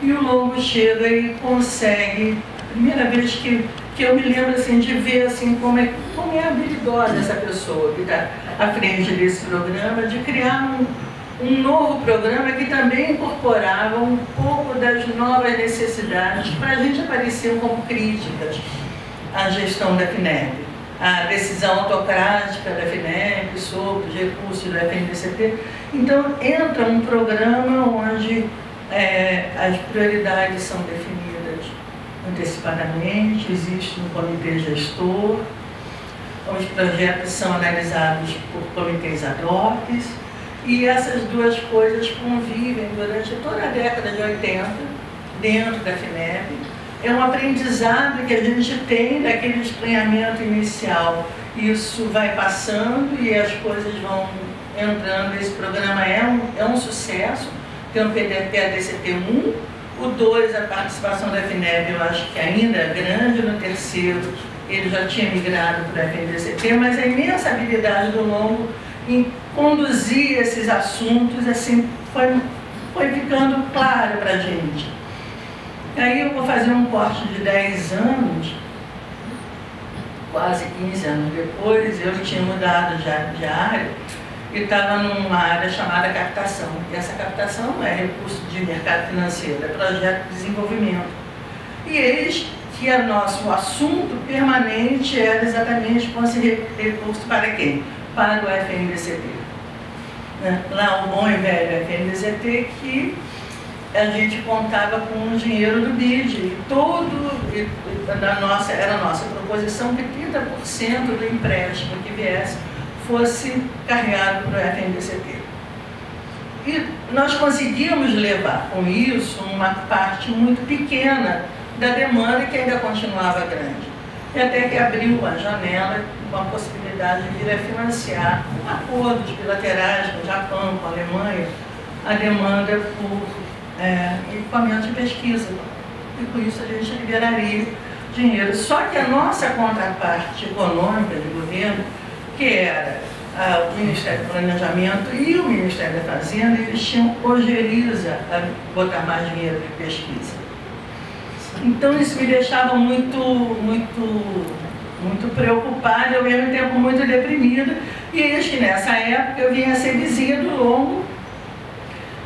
E o Longo chega e consegue, primeira vez que eu me lembro assim, de ver assim, como é habilidosa essa pessoa que está à frente desse programa, de criar um novo programa que também incorporava um pouco das novas necessidades para a gente aparecer como críticas à gestão da FINEP, a decisão autocrática da FINEP sobre os recursos da FNDCT. Então entra um programa onde as prioridades são definidas antecipadamente, existe um comitê gestor, os projetos são analisados por comitês ad hoc, e essas duas coisas convivem durante toda a década de 80 dentro da FINEP. É um aprendizado que a gente tem daquele estranhamento inicial. Isso vai passando e as coisas vão entrando. Esse programa é um sucesso. Tem o PADCT-1, o 2, a participação da FINEP, eu acho que ainda é grande. No terceiro, ele já tinha migrado para o FNDCT, mas a imensa habilidade do Longo em conduzir esses assuntos, assim, foi ficando claro para a gente. Aí eu vou fazer um corte de 10 anos, quase 15 anos depois, eu tinha mudado já de área e estava numa área chamada captação. E essa captação não é recurso de mercado financeiro, é projeto de desenvolvimento. E eis que o assunto permanente era exatamente conseguir recurso para quem? Para o FNDCT. Lá o bom e velho FNDCT, que a gente contava com o dinheiro do BID. Era a nossa proposição que 30% do empréstimo que viesse fosse carregado para o FNDCT. E nós conseguimos levar com isso uma parte muito pequena da demanda que ainda continuava grande. E até que abriu a janela com a possibilidade de vir a financiar acordos bilaterais com o Japão, com a Alemanha, a demanda por equipamento de pesquisa. E com isso a gente liberaria dinheiro. Só que a nossa contraparte econômica de governo, que era o Ministério do Planejamento e o Ministério da Fazenda, eles tinham ojeriza a botar mais dinheiro de pesquisa. Então isso me deixava muito preocupada e ao mesmo tempo muito deprimida. E eis que nessa época eu vinha a ser vizinha do Longo.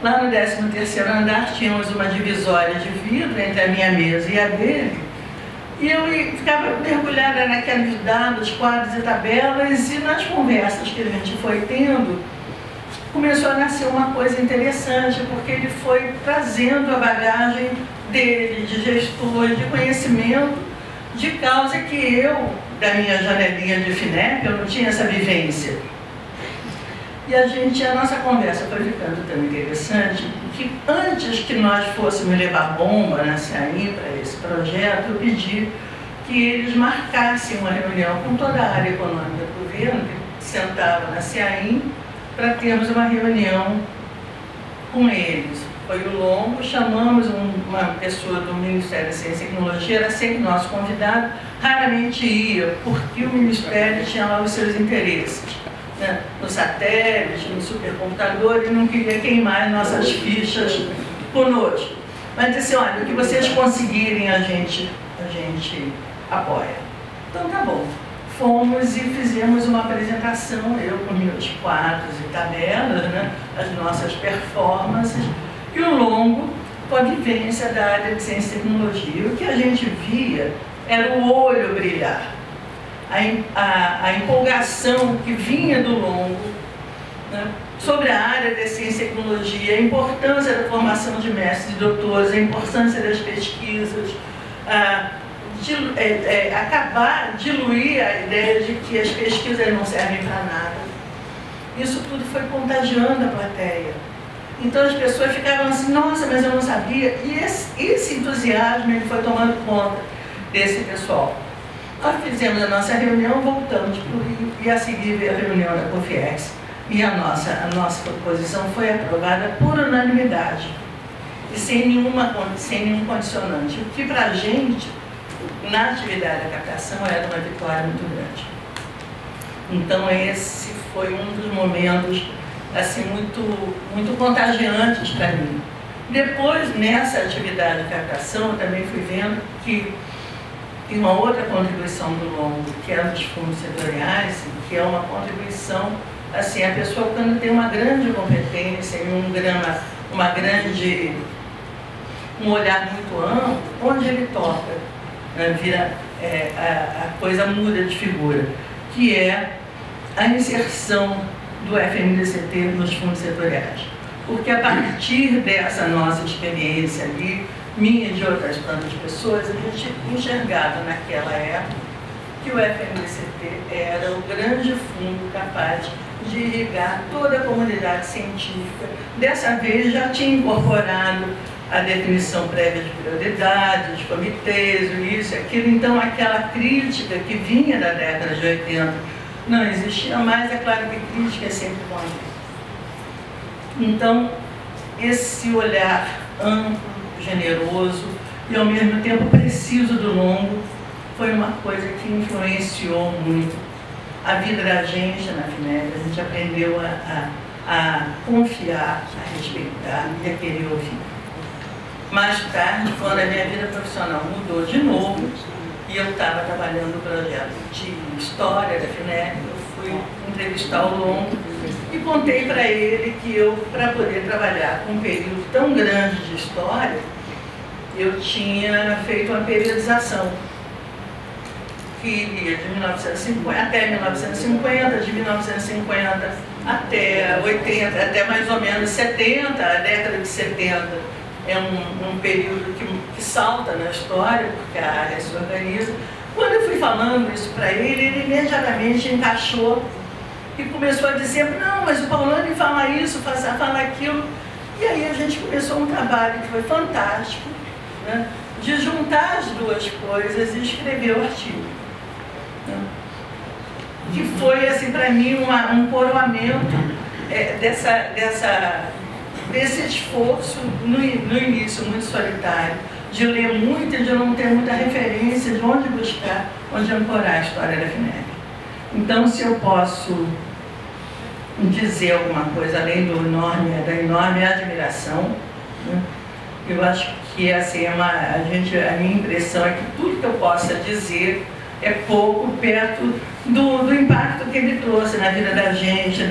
Lá no 13º andar tínhamos uma divisória de vidro entre a minha mesa e a dele. E eu ficava mergulhada naqueles dados, quadros e tabelas, e nas conversas que a gente foi tendo, começou a nascer uma coisa interessante, porque ele foi trazendo a bagagem dele, de gestor, de conhecimento, de causa que eu, da minha janelinha de FINEP, eu não tinha essa vivência. E a nossa conversa foi ficando tão interessante, que antes que nós fôssemos levar bomba na CAIM para esse projeto, eu pedi que eles marcassem uma reunião com toda a área econômica do governo, que sentava na CAIM, para termos uma reunião com eles. Foi o Longo, chamamos uma pessoa do Ministério da Ciência e Tecnologia, era sempre nosso convidado, raramente ia, porque o Ministério tinha lá os seus interesses, né? No satélite, no supercomputador, e não queria queimar nossas fichas conosco. Mas disse, olha, o que vocês conseguirem a gente apoia. Então tá bom. Fomos e fizemos uma apresentação, eu com meus quadros e tabelas, né, as nossas performances, e o Longo com a vivência da área de ciência e tecnologia. O que a gente via era o olho brilhar, a empolgação que vinha do Longo, né, sobre a área de ciência e tecnologia, a importância da formação de mestres e doutores, a importância das pesquisas, acabar, diluir a ideia de que as pesquisas não servem para nada. Isso tudo foi contagiando a plateia. Então as pessoas ficavam assim, nossa, mas eu não sabia. E esse entusiasmo ele foi tomando conta desse pessoal. Nós fizemos a nossa reunião, voltamos para o Rio e a seguir veio a reunião da Confiex. E a nossa proposição foi aprovada por unanimidade e sem nenhum condicionante. O que para a gente, na atividade da captação, era uma vitória muito grande. Então esse foi um dos momentos assim, muito contagiantes para mim. Depois, nessa atividade de captação, eu também fui vendo que tem uma outra contribuição do longo, que é dos fundos setoriais, que é uma contribuição, assim, a pessoa quando tem uma grande competência e um olhar muito amplo, onde ele toca, né, a coisa muda de figura, que é a inserção do FMDCT nos fundos setoriais. Porque a partir dessa nossa experiência ali, minha e de outras tantas pessoas, a gente enxergava naquela época que o FMDCT era o grande fundo capaz de irrigar toda a comunidade científica. Dessa vez já tinha incorporado a definição prévia de prioridade, de comitês, isso e aquilo. Então, aquela crítica que vinha da década de 80 não existia mais. É claro que crítica é sempre bom. Então, esse olhar amplo, generoso e, ao mesmo tempo, preciso do longo foi uma coisa que influenciou muito a vida da gente na FINEP. A gente aprendeu a confiar, a respeitar e a querer ouvir. Mais tarde, quando a minha vida profissional mudou de novo, e eu estava trabalhando no projeto de história da FINEP, eu fui entrevistar o Longo e contei para ele que eu, para poder trabalhar com um período tão grande de história, eu tinha feito uma periodização que iria de 1950 até 1950, de 1950 até 80, até mais ou menos 70, a década de 70. É um período que salta na história, porque a área se organiza. Quando eu fui falando isso para ele, ele imediatamente encaixou e começou a dizer: não, mas o Paulani fala isso, fala aquilo. E aí a gente começou um trabalho que foi fantástico, né, de juntar as duas coisas e escrever o artigo. Né, que foi, assim, para mim, um coroamento desse esforço, no início muito solitário, de ler muito e de não ter muita referência de onde buscar, onde ancorar a história da FINEP. Então, se eu posso dizer alguma coisa além da enorme admiração, né, eu acho que assim, a minha impressão é que tudo que eu possa dizer é pouco perto do impacto que ele trouxe na vida da gente,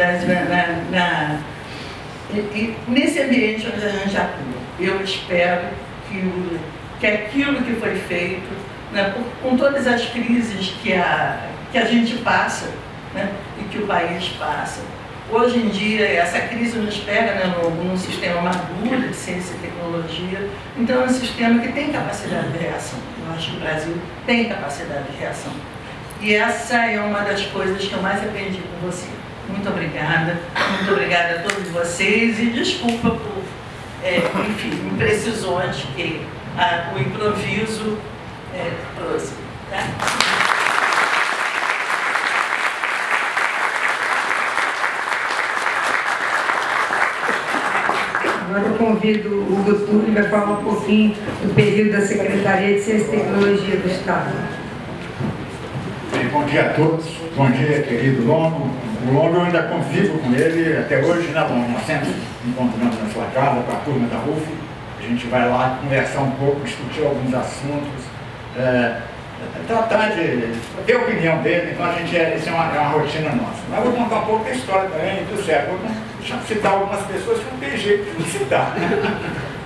e nesse ambiente onde a gente atua. Eu espero que aquilo que foi feito, né, com todas as crises que a gente passa, né, e que o país passa, hoje em dia essa crise nos pega, né, num sistema maduro de ciência e tecnologia. Então é um sistema que tem capacidade de reação. Eu acho que o Brasil tem capacidade de reação. E essa é uma das coisas que eu mais aprendi com você. Muito obrigada a todos vocês e desculpa por, enfim, imprecisões que o improviso trouxe. Tá? Agora eu convido o Hugo Túlio para falar um pouquinho do período da Secretaria de Ciência e Tecnologia do Estado. Bem, bom dia a todos. Bom dia, querido Longo. O Longo eu ainda convivo com ele até hoje, né, Longo? Nós sempre encontramos na sua casa com a turma da UF. A gente vai lá conversar um pouco, discutir alguns assuntos, tratar de ter a opinião dele. Então isso é uma rotina nossa. Mas eu vou contar um pouco da história também do século. Deixa eu citar algumas pessoas que não tem jeito de não citar.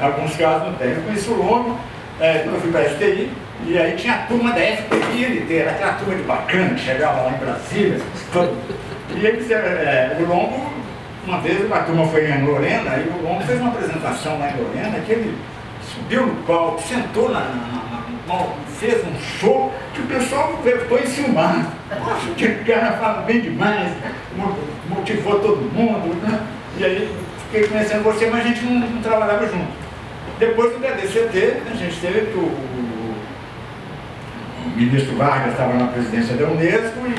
Em alguns casos não tem. Eu conheci o Longo quando eu fui para a STI. E aí tinha a turma da FPI, era aquela turma de bacana, que chegava lá em Brasília. E eles, o Longo, uma vez a turma foi em Lorena, e o Longo fez uma apresentação lá em Lorena, que ele subiu no palco, sentou fez um show, que o pessoal foi enciumado. Nossa, o cara fala bem demais, motivou todo mundo, né? E aí fiquei conhecendo você, mas a gente não trabalhava junto. Depois do PDCT, a gente teve que o ministro Vargas estava na presidência da Unesco e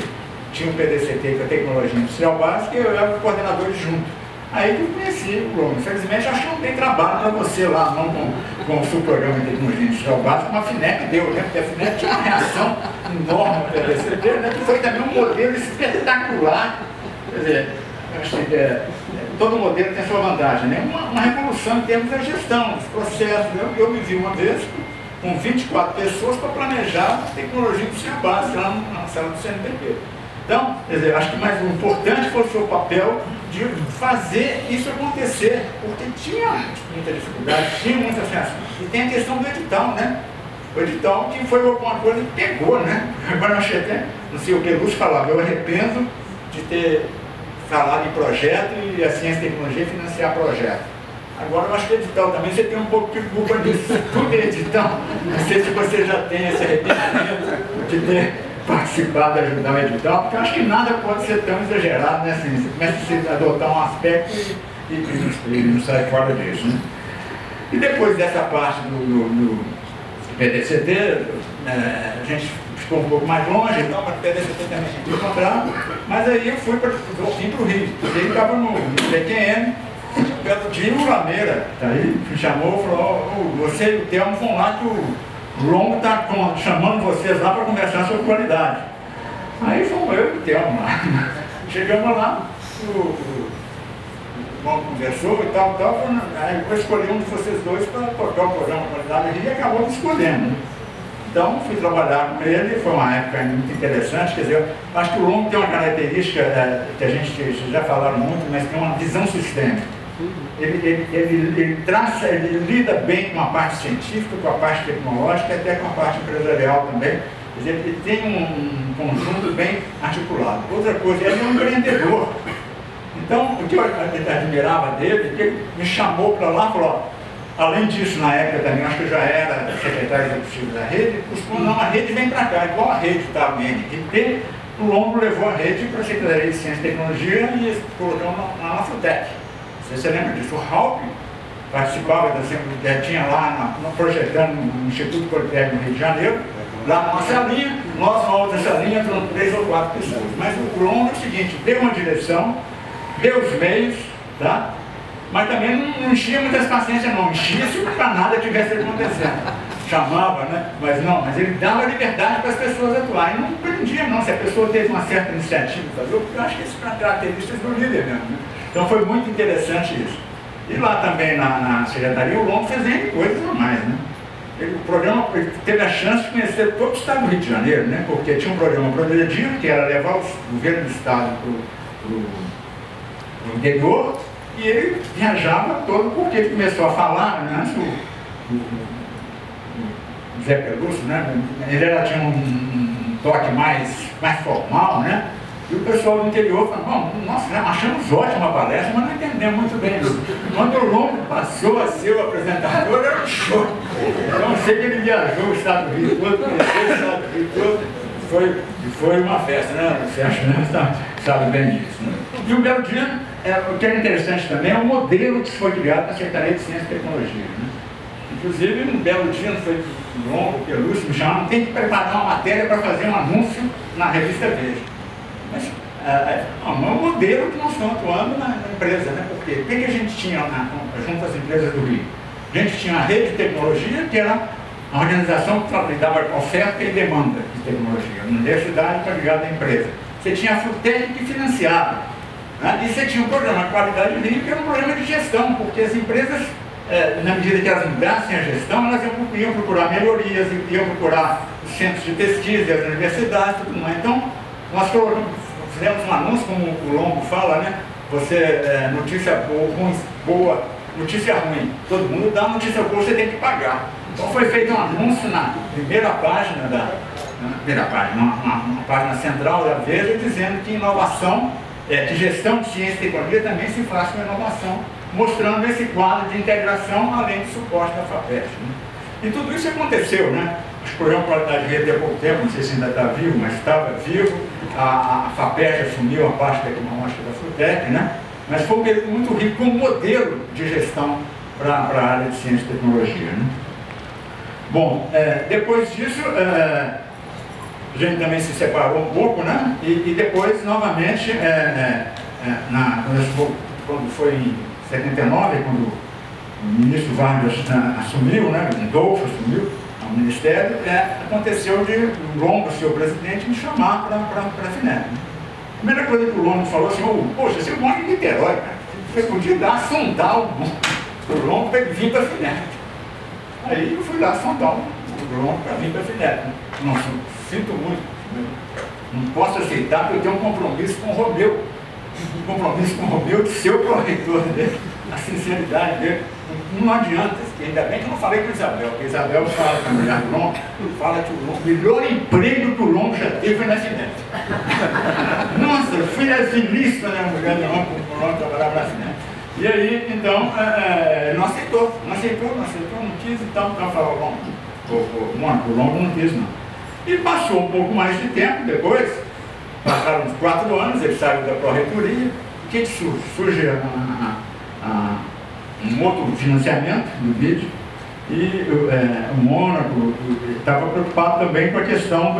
tinha o PDCT, que é a Tecnologia Industrial Básica, e eu era o coordenador junto. Aí eu conheci o Longo. Infelizmente, acho que não tem trabalho para você lá, não com o seu programa de Tecnologia Industrial Básica, como a FINEP deu, né? Porque a FINEP tinha uma reação enorme no PDCT, né? Que foi também um modelo espetacular. Quer dizer, todo modelo tem sua vantagem, né? Uma revolução em termos da gestão, dos processos. Eu me vi uma vez com 24 pessoas para planejar a tecnologia do Ciabás, lá na sala do CNPq. Então, quer dizer, acho que mais o importante foi o seu papel de fazer isso acontecer, porque tinha muita dificuldade, tinha muita chance. E tem a questão do edital, né? O edital que foi alguma coisa que pegou, né? Agora eu achei até, não sei o que Lúcio falava, eu arrependo de ter falado em projeto e a ciência e tecnologia financiar projeto. Agora eu acho que edital também você tem um pouco de culpa nisso, tudo é edital. Não sei se você já tem esse arrependimento de ter participado de ajudar o edital, porque eu acho que nada pode ser tão exagerado, né? Assim, você começa a adotar um aspecto e não sai fora disso, né? E depois dessa parte do PDCT, a gente ficou um pouco mais longe, então para o PDCT também a gente encontrava, mas aí eu vim para o Rio, porque ele estava no PQM, pelo dia o Lameira, aí me chamou e falou, você e o Telmo vão lá que o Longo está chamando vocês lá para conversar sobre qualidade. Aí fomos eu e o Telmo lá. Chegamos lá, o Longo conversou e tal, aí eu escolhi um de vocês dois para tocar o programa Qualidade e acabou me escolhendo. Então, fui trabalhar com ele, foi uma época muito interessante, quer dizer, acho que o Longo tem uma característica que a gente já falaram muito, mas tem uma visão sistêmica. Ele lida bem com a parte científica, com a parte tecnológica e até com a parte empresarial também. Quer dizer, ele tem um conjunto bem articulado. Outra coisa, ele é um empreendedor. Então, o que eu admirava dele é que ele me chamou para lá e falou, além disso, na época também, acho que eu já era secretário executivo da rede, costumou, não, a rede vem para cá, igual a rede estava em NTT, o Longo levou a rede para a Secretaria de Ciência e Tecnologia e colocou na FUTEC. Você lembra disso? O Halp participava, tinha lá projetando no Instituto Politécnico no Rio de Janeiro, lá na nossa salinha, nós na outra salinha, foram 3 ou 4 pessoas. Mas o Longo é o seguinte, deu uma direção, deu os meios, tá? Mas também não enchia muitas paciências não, enchia se para nada tivesse acontecendo. Chamava, né? Mas ele dava liberdade para as pessoas atuarem. Não prendia não, se a pessoa teve uma certa iniciativa, porque eu acho que isso é uma característica do líder mesmo, né? Então foi muito interessante isso. E lá também na secretaria, o Longo fez N coisas a mais, né? O programa teve a chance de conhecer todo o estado do Rio de Janeiro, né? Porque tinha um programa progredido, que era levar o governo do estado para o interior, e ele viajava todo, porque ele começou a falar, né? O Zé Pelúcio, né? Ele tinha um toque mais formal, né? E o pessoal do interior falou, nossa, achamos ótima a palestra, mas não entendemos muito bem. Quando o Longo passou a ser o apresentador, era um show. Então eu sei que ele viajou o estado do Rio todo, conheceu o estado do Rio todo, foi uma festa, né? Você acha, né? Sabe bem disso, né? E o belo dia, o que é interessante também, é o modelo que foi criado na Secretaria de Ciência e Tecnologia, né? Inclusive, um belo dia, não foi Longo, Pelúcio, me chamaram, tem que preparar uma matéria para fazer um anúncio na revista Veja. Mas é um modelo que nós estamos atuando na empresa, né? Porque o que a gente tinha junto às empresas do Rio? A gente tinha a rede de tecnologia, que era a organização que lidava com oferta e demanda de tecnologia. A universidade está ligada à empresa. Você tinha a FUTEC que financiava, né? E você tinha o programa de Qualidade do Rio, que era um programa de gestão, porque as empresas, na medida que elas mudassem a gestão, elas iam procurar melhorias, iam procurar os centros de pesquisa, as universidades e tudo mais. Então, nós fizemos um anúncio, como o Longo fala, né? Você, notícia boa, notícia ruim. Todo mundo dá notícia boa, você tem que pagar. Então foi feito um anúncio na primeira página uma página central da Veja, dizendo que inovação, que gestão de ciência e tecnologia também se faz com inovação, mostrando esse quadro de integração, além do suporte da FAPESP, né? E tudo isso aconteceu, né? O programa Qualidade de Rede há pouco tempo, não sei se ainda está vivo, mas estava vivo. A FAPESP assumiu a parte tecnológica da FUTEC, né? Mas foi um período muito rico como modelo de gestão para a área de ciência e tecnologia, né? Bom, depois disso, a gente também se separou um pouco, né? E depois, novamente, quando foi em 79, quando o ministro Vargas assumiu, né? O Dolfo assumiu o Ministério, aconteceu de o Longo, seu presidente, me chamar para a FINEP. Né? A primeira coisa que o Longo falou assim, poxa, você mora em Niterói, cara, você podia dar sondar o Longo para ele vir para a FINEP. Aí eu fui lá sondar o Longo para vir para a FINEP. Nossa, sinto muito, não posso aceitar porque eu tenho um compromisso com o Romeu. Um compromisso com o Romeu de ser o pró-reitor dele, a sinceridade dele. Não adianta, ainda bem que eu não falei com o Isabel, porque Isabel fala com a mulher do Longo, fala que o melhor emprego que o Longo já teve foi na FINEP. Nossa, eu fui asinista, né, a mulher do Longo trabalhava na FINEP. E aí, então, não aceitou, não quis, então falou, o Longo não quis não. E passou um pouco mais de tempo depois, passaram uns 4 anos, ele saiu da pró-reitoria, o que surge? Surge um outro financiamento do BID, e o Mônaco estava preocupado também com a questão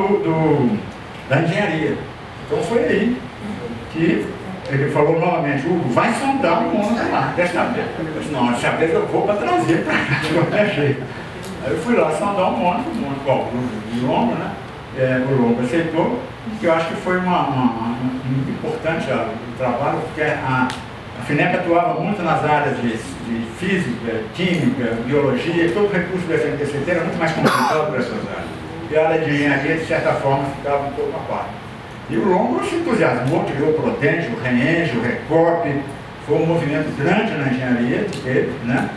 da engenharia. Então foi aí que ele falou novamente, Hugo, vai sondar o Mônaco lá, desta vez. Eu disse, não, dessa vez eu vou para trazer para de qualquer jeito. Aí eu fui lá sondar o Mônaco, o Longo, né? O Longo aceitou, que eu acho que foi muito importante o trabalho, porque a FINEP atuava muito nas áreas de física, química, biologia, e todo o recurso do FNTCT era muito mais complicado para essas áreas. E a área de engenharia, de certa forma, ficava um pouco à parte. E o Longo se entusiasmou, criou o Protenge, o REENGE, o RECOP, foi um movimento grande na engenharia dele, né?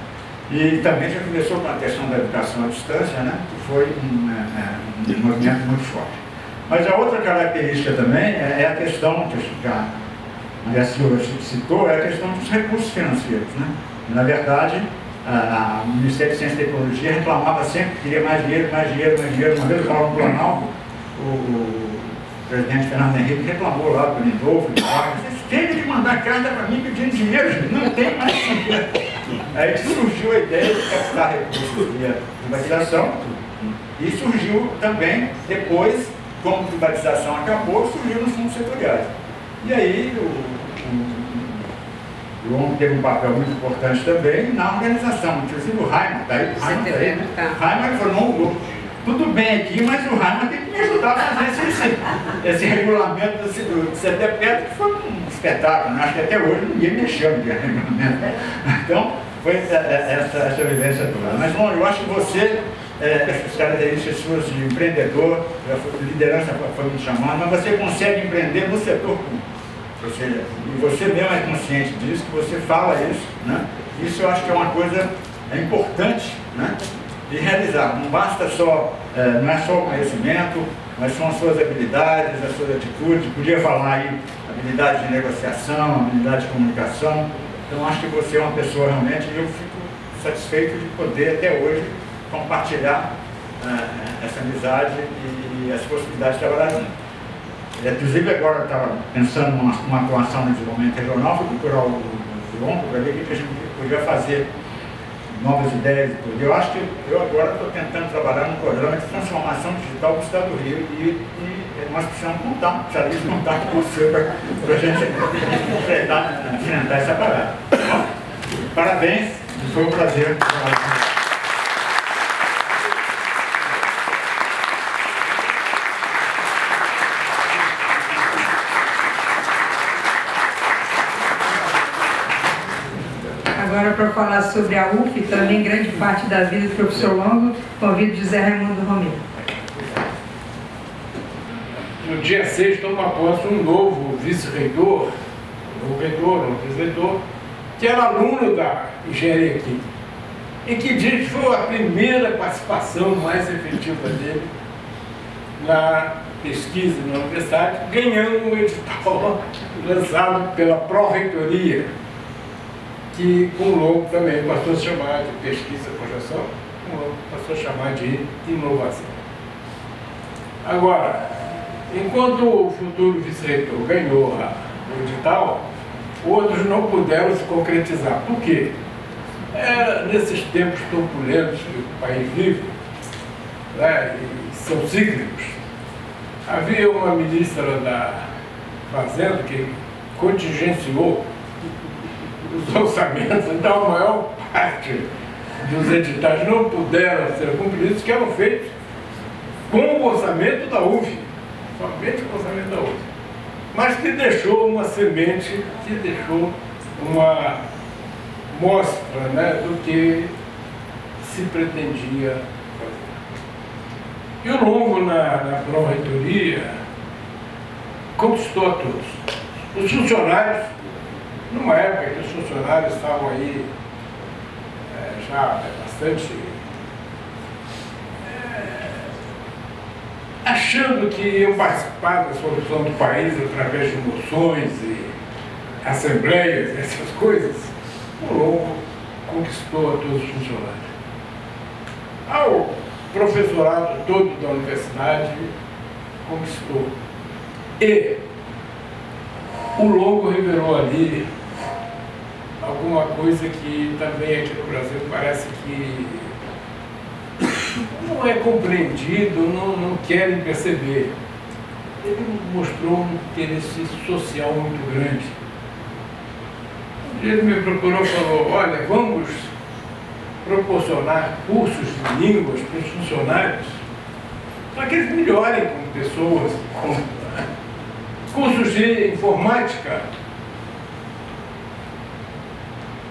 E também já começou com a questão da educação à distância, né? Que foi um movimento muito forte. Mas a outra característica também é a questão que a senhora citou, é a questão dos recursos financeiros, né? Na verdade, o Ministério de Ciência e Tecnologia reclamava sempre que queria mais dinheiro. Uma vez eu falava no Planalto, o presidente Fernando Henrique reclamou lá do Lindolfo, vocês têm de mandar carta para mim pedindo dinheiro, não tem mais dinheiro. Aí surgiu a ideia de captar recursos via privatização, e surgiu também, depois, como a privatização acabou, surgiu nos fundos setoriais. E aí o Longo teve um papel muito importante também na organização, inclusive o Reimer, o Reimer falou, não, tudo bem aqui, mas o Reimer tem que me ajudar a fazer esse regulamento do CTP, que foi um espetáculo, né? Acho que até hoje ninguém mexeu no regulamento. Então, foi essa vivência toda. Mas, bom, eu acho que você, essas características suas de empreendedor, liderança foi muito chamada, mas você consegue empreender no setor público. Ou seja, e você mesmo é consciente disso, que você fala isso, né? Isso eu acho que é uma coisa importante, né? De realizar. Não basta só, não é só o conhecimento, mas são as suas habilidades, as suas atitudes. Podia falar aí habilidade de negociação, habilidade de comunicação. Então acho que você é uma pessoa realmente, e eu fico satisfeito de poder até hoje compartilhar essa amizade e as possibilidades de trabalhar junto. Inclusive agora eu estava pensando numa atuação no desenvolvimento regional, fui procurar o Longo para ver o que a gente podia fazer, novas ideias. Eu acho que eu agora estou tentando trabalhar num programa de transformação digital do Estado do Rio e nós precisamos contar com você para a gente enfrentar essa parada. Bom, parabéns, foi um prazer. Agora, para falar sobre a UF, também grande parte da vida do professor Longo, convido José Raimundo Romero. No dia 6 toma posse um novo vice-reitor, um vice-reitor, que era aluno da engenharia química, e que diz que foi a primeira participação mais efetiva dele na pesquisa na universidade, ganhando um edital lançado pela pró-reitoria, que com o Longo também passou a chamar de pesquisa e projeção, com o Longo passou a chamar de inovação. Agora, enquanto o futuro vice-reitor ganhou o edital, outros não puderam se concretizar. Por quê? Nesses tempos turbulentos que o país vive, né, e são cíclicos, havia uma ministra da Fazenda que contingenciou os orçamentos, então a maior parte dos editais não puderam ser cumpridos, que eram feitos com o orçamento da UF, somente com o orçamento da UF. mas que deixou uma semente, que deixou uma mostra, né, do que se pretendia fazer. E o Longo, na pró-reitoria, conquistou a todos. Os funcionários, numa época que os funcionários estavam aí já bastante achando que iam participar da solução do país através de moções e assembleias, essas coisas, o Longo conquistou a todos os funcionários. Ao professorado todo da universidade conquistou. E o Longo revelou ali alguma coisa que também aqui no Brasil parece que não é compreendido, não querem perceber. Ele mostrou um interesse social muito grande. Ele me procurou e falou, olha, vamos proporcionar cursos de línguas para os funcionários para que eles melhorem como pessoas, cursos de informática.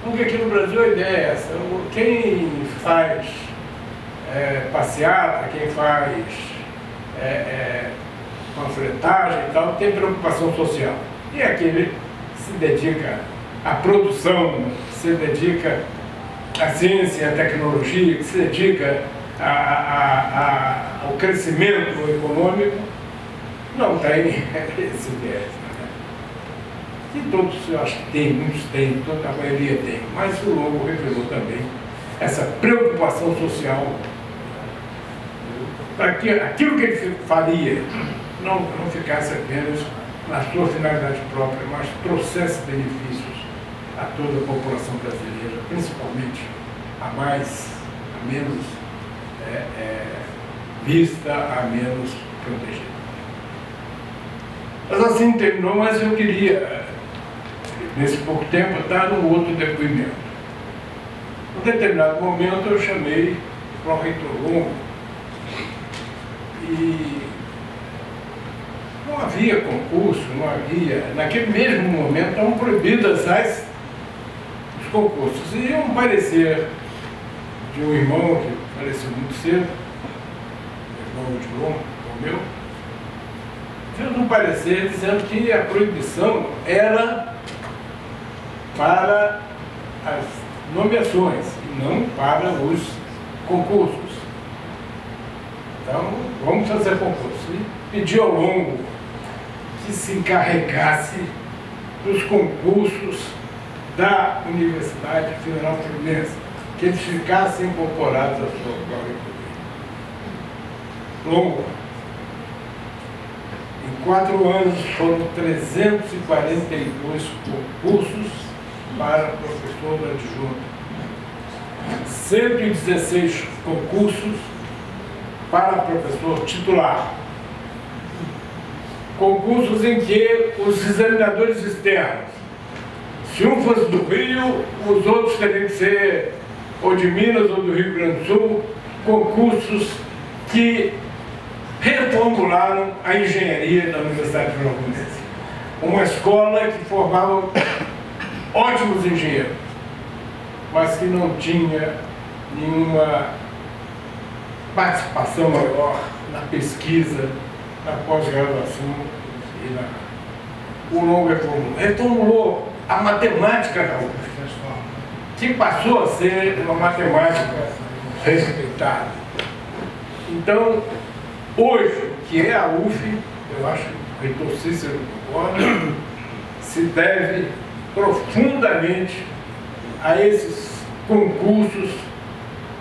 Porque aqui no Brasil a ideia é essa, quem faz passeata, quem faz panfletagem e tal, tem preocupação social. E aquele se dedica à produção, se dedica à ciência e à tecnologia, que se dedica ao crescimento econômico, não tem esse viés. E todos, eu acho que tem, muitos têm, a maioria tem, mas o Longo revelou também essa preocupação social para que aquilo que ele faria não ficasse apenas na sua finalidade própria, mas trouxesse benefícios a toda a população brasileira, principalmente a menos vista, a menos protegida. Mas assim terminou, mas eu queria, nesse pouco tempo, dar um outro depoimento. Em determinado momento eu chamei para o reitor Longo e não havia concurso, não havia, naquele mesmo momento estavam proibidas os concursos. E um parecer de um irmão que faleceu muito cedo, irmão de Longo, o meu, fez um parecer dizendo que a proibição era para as nomeações e não para os concursos. Então, vamos fazer concurso. E pediu ao Longo que se encarregasse dos concursos da Universidade Federal Fluminense, que eles ficassem incorporados à sua própria Longo. Em 4 anos foram 342 concursos para professor adjunto, 116 concursos para professor titular, concursos em que os examinadores externos, se um fosse do Rio, os outros teriam que ser ou de Minas ou do Rio Grande do Sul, concursos que reformularam a engenharia da Universidade Federal Fluminense. Uma escola que formava ótimos engenheiros, mas que não tinha nenhuma participação maior na pesquisa, na pós-graduação e o Longo reformulou a matemática da UF, que passou a ser uma matemática respeitada. Então, hoje, que é a UF, eu acho que o reitor Cícero concorda, se deve profundamente a esses concursos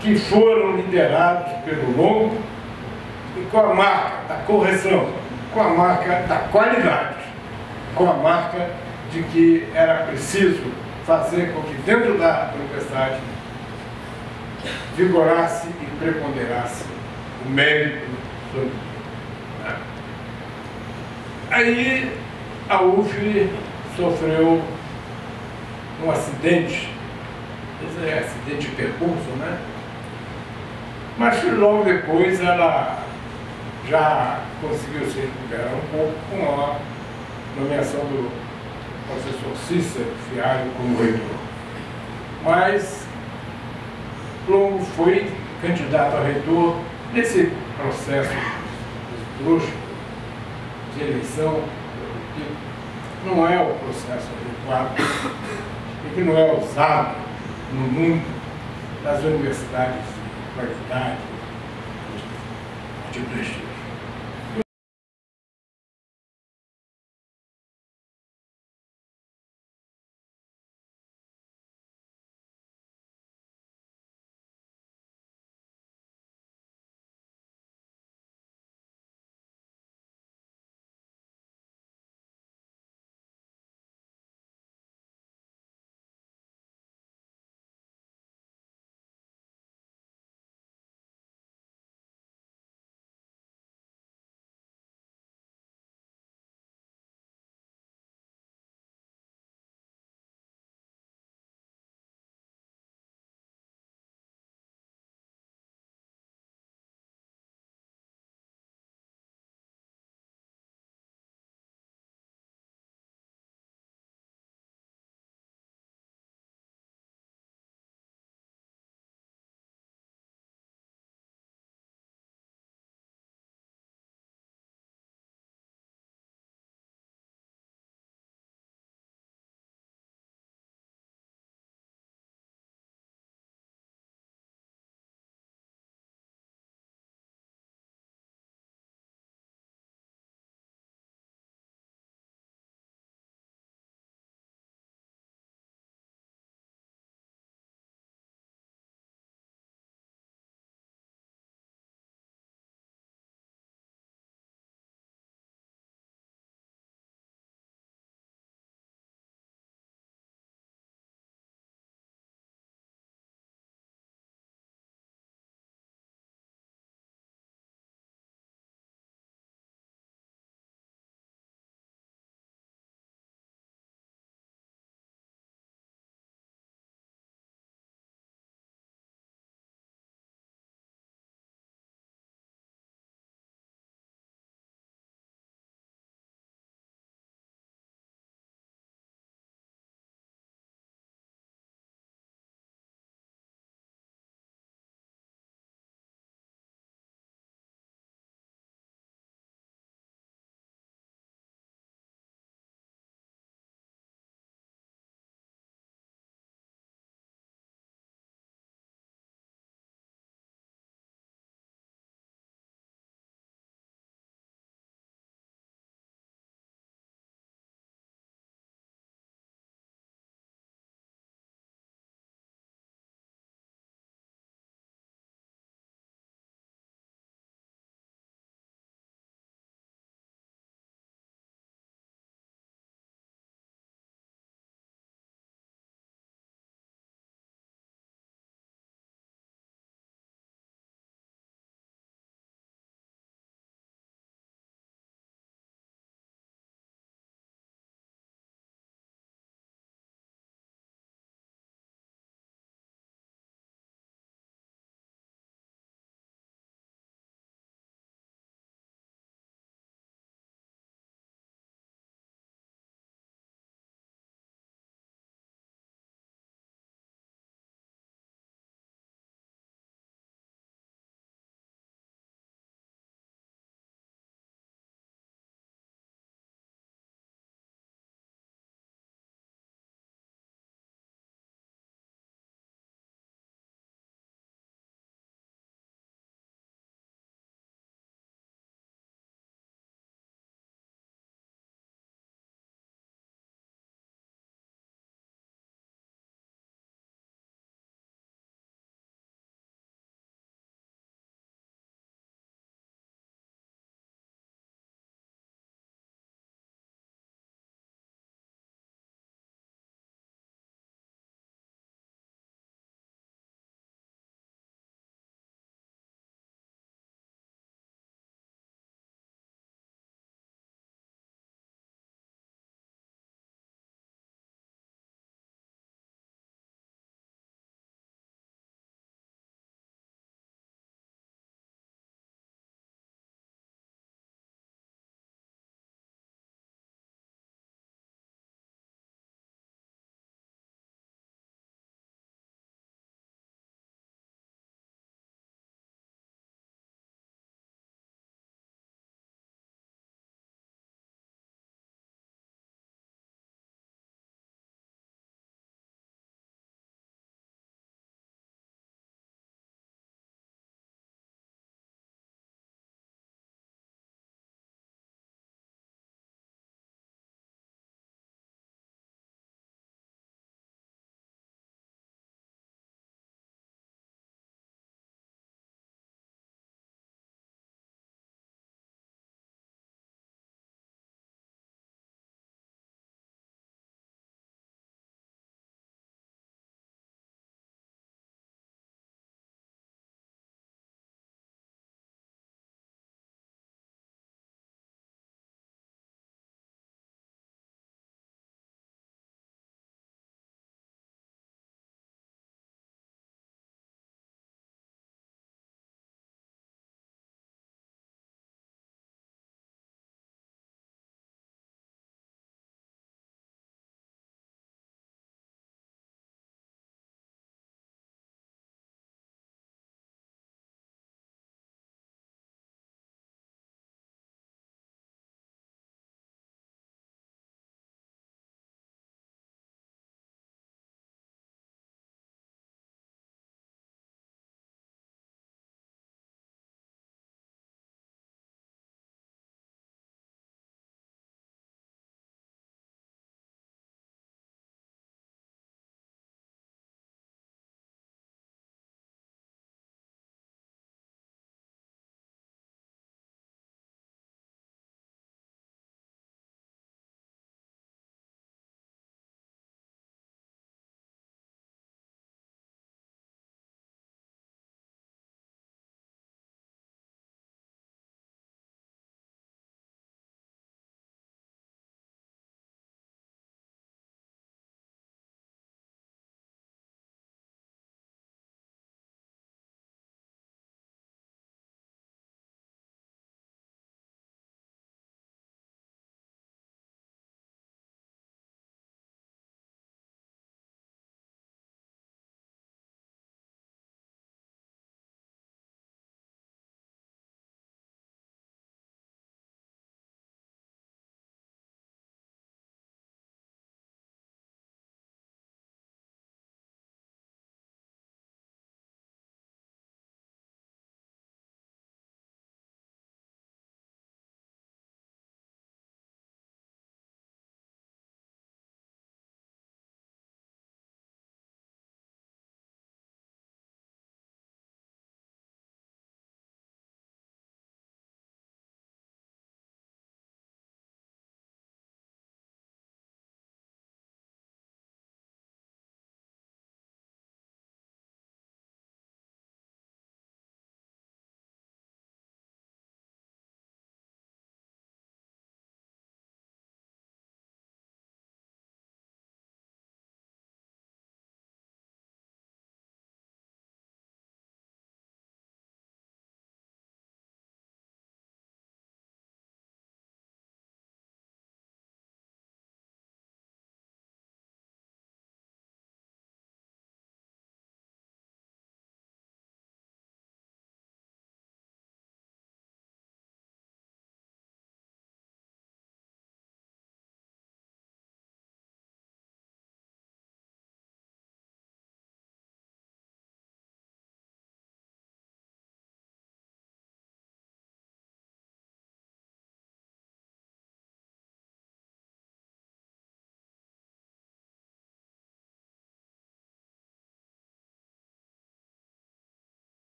que foram liderados pelo Longo e com a marca da correção, com a marca da qualidade, com a marca de que era preciso fazer com que dentro da universidade vigorasse e preponderasse o mérito sobre tudo. Aí a UF sofreu um acidente, acidente de percurso, né? Mas logo depois ela já conseguiu se recuperar um pouco com a nomeação do professor Cícero Fialho como reitor. Mas Longo foi candidato a reitor nesse processo esdrúxulo de eleição, que não é o processo adequado e que não é usado no mundo das universidades de qualidade, de prestígio.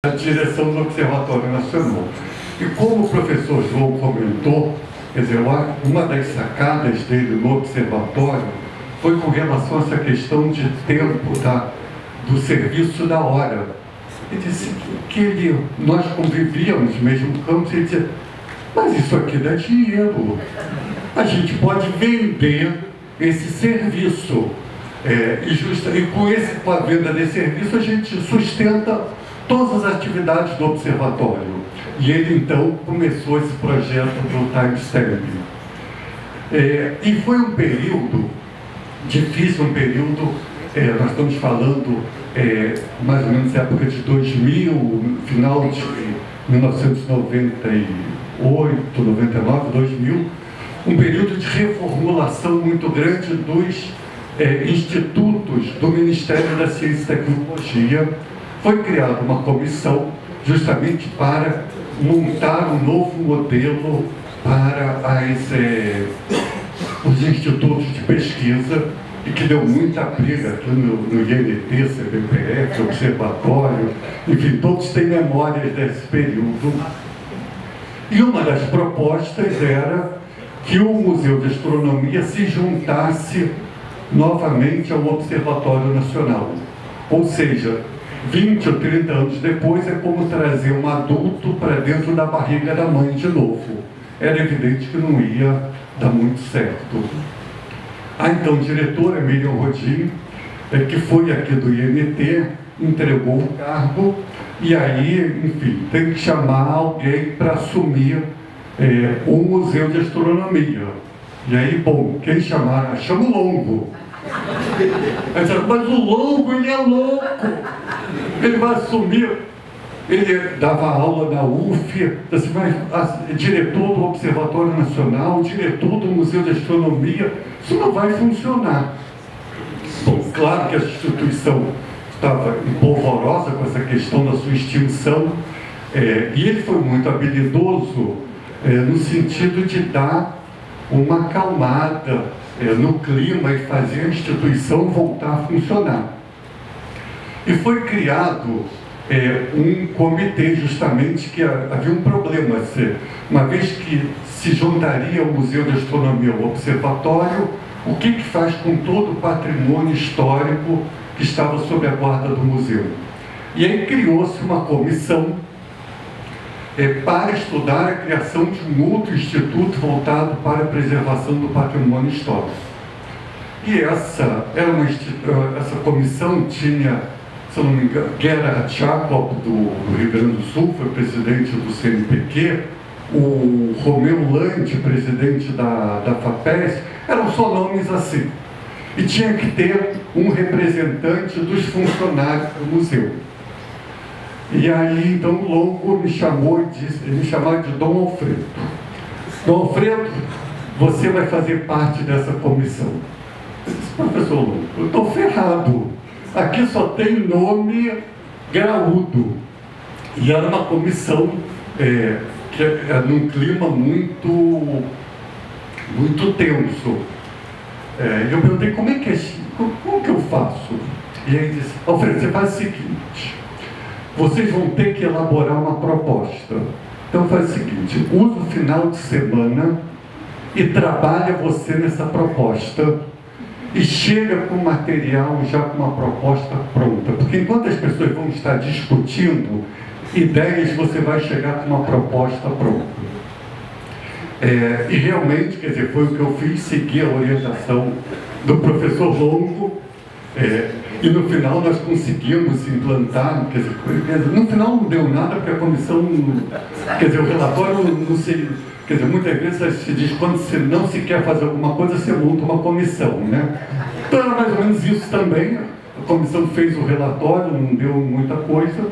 a direção do Observatório Nacional. E como o professor João comentou, quer dizer, uma das sacadas dele no observatório foi com relação a essa questão de tempo do serviço da hora. Ele disse que nós convivíamos mesmo no campo, ele dizia, mas isso aqui dá dinheiro, a gente pode vender esse serviço, e com a venda desse serviço a gente sustenta todas as atividades do observatório. E ele então começou esse projeto do timestamp. E foi um período difícil, um período, nós estamos falando mais ou menos época de 2000, final de 1998, 99, 2000, um período de reformulação muito grande dos institutos do Ministério da Ciência e Tecnologia. Foi criada uma comissão justamente para montar um novo modelo para os institutos de pesquisa, e que deu muita briga aqui no INT, CBPF, Observatório, enfim, todos têm memórias desse período. E uma das propostas era que o Museu de Astronomia se juntasse novamente ao Observatório Nacional. Ou seja, 20 ou 30 anos depois é como trazer um adulto para dentro da barriga da mãe de novo. Era evidente que não ia dar muito certo. A então diretora, Miriam Rodin, que foi aqui do INT, entregou o cargo, e aí, enfim, tem que chamar alguém para assumir o Museu de Astronomia. E aí, bom, quem chamaram? Chama o Longo. Aí, mas o Longo, ele é louco, ele vai assumir. Ele dava aula na UF, assim, mas diretor do Observatório Nacional, diretor do Museu de Astronomia, isso não vai funcionar. Bom, claro que a instituição estava empolvorosa com essa questão da sua extinção, e ele foi muito habilidoso no sentido de dar uma acalmada no clima e fazer a instituição voltar a funcionar. E foi criado um comitê, justamente, que havia um problema, uma vez que se juntaria o Museu de Astronomia ao Observatório, o que faz com todo o patrimônio histórico que estava sob a guarda do museu? E aí criou-se uma comissão para estudar a criação de um outro instituto voltado para a preservação do patrimônio histórico. E essa comissão tinha, se eu não me engano, Gerhard Jacob, do Rio Grande do Sul, foi presidente do CNPq, o Romeu Lande, presidente da FAPESP, eram só nomes assim. E tinha que ter um representante dos funcionários do museu. E aí, então, o Longo me chamou e disse, ele me chamava de Dom Alfredo. Dom Alfredo, você vai fazer parte dessa comissão. Eu disse, professor Longo, eu estou ferrado. Aqui só tem nome graúdo. E era uma comissão que era num clima muito tenso. Eu perguntei, como que eu faço? E aí disse, Alfredo, você faz o seguinte, vocês vão ter que elaborar uma proposta. Então faz o seguinte, usa o final de semana e trabalha você nessa proposta e chega com o material já com uma proposta pronta. Porque enquanto as pessoas vão estar discutindo ideias, você vai chegar com uma proposta pronta. E realmente, quer dizer, foi o que eu fiz, segui a orientação do professor Longo, e no final nós conseguimos implantar, quer dizer, no final não deu nada, porque a comissão, quer dizer, o relatório não se... Quer dizer, muitas vezes se diz, quando não se quer fazer alguma coisa, você monta uma comissão, né? Então era mais ou menos isso também. A comissão fez o relatório, não deu muita coisa,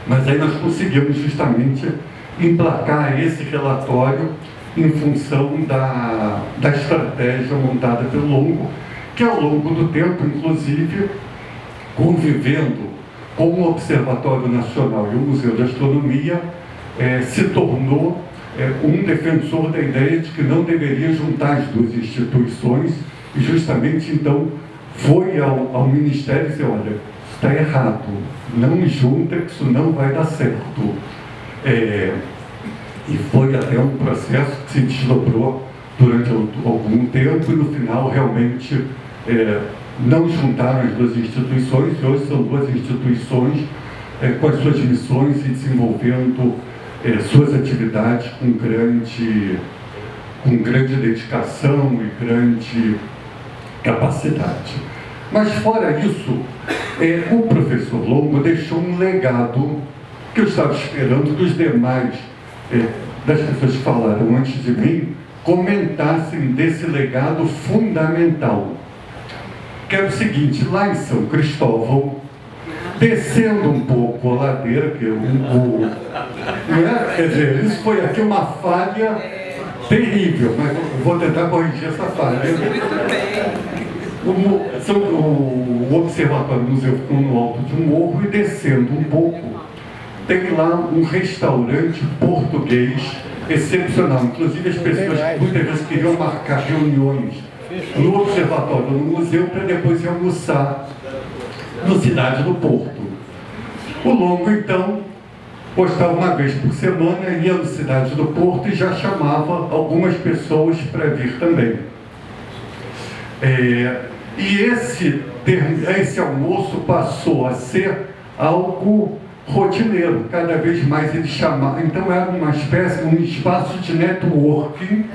mas aí nós conseguimos justamente emplacar esse relatório em função da estratégia montada pelo Longo, que ao longo do tempo, inclusive, convivendo com o Observatório Nacional e o Museu de Astronomia, se tornou um defensor da ideia de que não deveria juntar as duas instituições, e justamente então foi ao Ministério e disse, olha, está errado, não junta, que isso não vai dar certo. E foi até um processo que se desdobrou durante algum tempo e no final realmente não juntaram as duas instituições, e hoje são duas instituições com as suas missões e desenvolvendo suas atividades com grande dedicação e grande capacidade. Mas fora isso, o professor Longo deixou um legado que eu estava esperando que os demais das pessoas que falaram antes de mim comentassem desse legado fundamental, que é o seguinte: lá em São Cristóvão, descendo um pouco a ladeira, que quer dizer, isso foi aqui uma falha terrível, mas eu vou tentar corrigir essa falha. O Observatório Museu ficou no alto de um morro e descendo um pouco, tem lá um restaurante português excepcional. Inclusive as pessoas muitas vezes queriam marcar reuniões no observatório, no museu, para depois ir almoçar no Cidade do Porto. O Longo, então, postava uma vez por semana, ia no Cidade do Porto e já chamava algumas pessoas para vir também. E esse almoço passou a ser algo rotineiro, cada vez mais ele chamava. Então era uma espécie, um espaço de networking,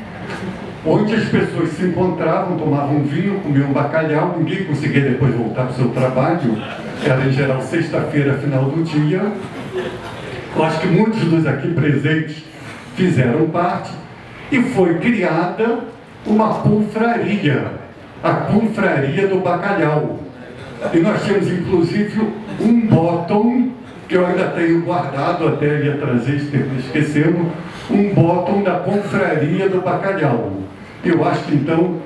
onde as pessoas se encontravam, tomavam vinho, comiam bacalhau, ninguém conseguia depois voltar para o seu trabalho, era em geral sexta-feira, final do dia. Eu acho que muitos dos aqui presentes fizeram parte, e foi criada uma confraria, a Confraria do Bacalhau. E nós temos inclusive um bottom, que eu ainda tenho guardado, até ia trazer, esquecendo, um bottom da Confraria do Bacalhau. Eu acho que então,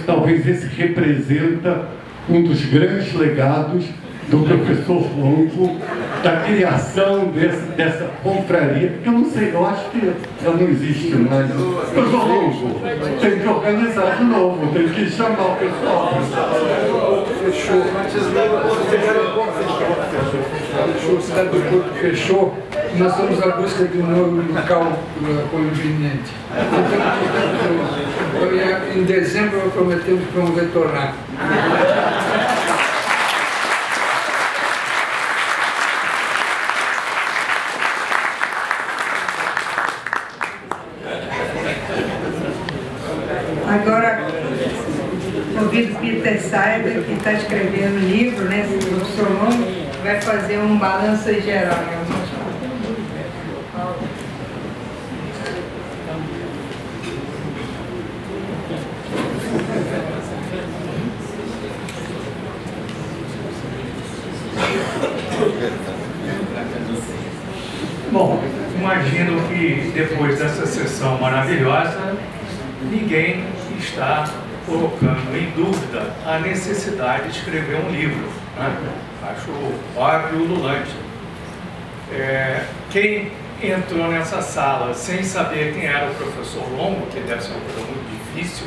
talvez esse representa um dos grandes legados do professor Longo, da criação dessa confraria, porque eu não sei, eu acho que ela não existe mais. Professor Longo, tem que organizar de novo, tem que chamar o pessoal. Fechou. Fechou, Cidade do Porto fechou. Nós estamos à busca de um novo local conveniente. Então, em dezembro, prometemos que vamos retornar. Agora, convido Peter Seiber, que está escrevendo um livro, né, o professor Longo, vai fazer um balanço geral. Bom, imagino que depois dessa sessão maravilhosa, ninguém está colocando em dúvida a necessidade de escrever um livro, né? Acho óbvio e ululante. Quem entrou nessa sala sem saber quem era o professor Longo, que deve ser uma coisa muito difícil,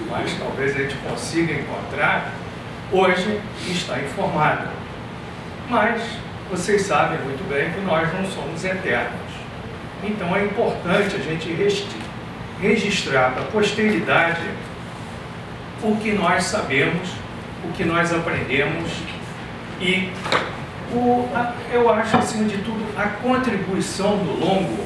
mas talvez a gente consiga encontrar, hoje está informado. Mas vocês sabem muito bem que nós não somos eternos. Então é importante a gente registrar para a posteridade o que nós sabemos, o que nós aprendemos e, eu acho, acima de tudo, a contribuição do Longo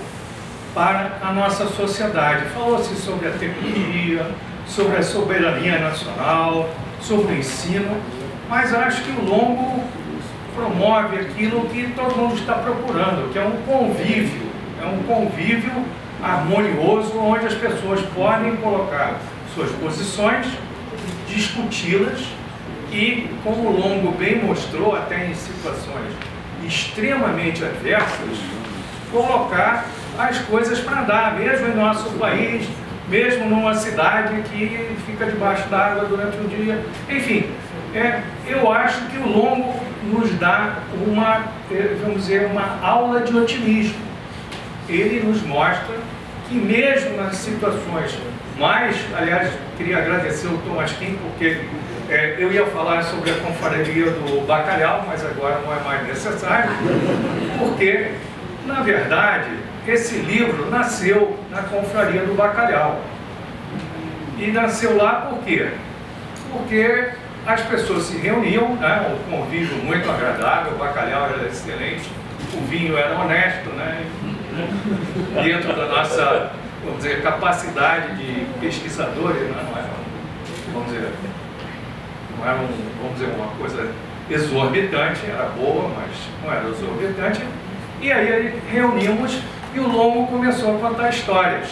para a nossa sociedade. Falou-se sobre a tecnologia, sobre a soberania nacional, sobre o ensino, mas eu acho que o Longo promove aquilo que todo mundo está procurando, que é um convívio harmonioso, onde as pessoas podem colocar suas posições, discuti-las e, como o Longo bem mostrou, até em situações extremamente adversas, colocar as coisas para andar, mesmo em nosso país, mesmo numa cidade que fica debaixo d'água durante o dia. Enfim, eu acho que o Longo nos dá uma, vamos dizer, uma aula de otimismo. Ele nos mostra que mesmo nas situações mais, aliás, queria agradecer o Thomas Kim, porque eu ia falar sobre a confraria do bacalhau, mas agora não é mais necessário, porque, na verdade, esse livro nasceu na confraria do bacalhau. E nasceu lá por quê? Porque as pessoas se reuniam, né, um convívio muito agradável, o bacalhau era excelente, o vinho era honesto, né, dentro da nossa, vamos dizer, capacidade de pesquisadores, né, não era, vamos dizer, uma coisa exorbitante, era boa, mas não era exorbitante. E aí reunimos e o Longo começou a contar histórias.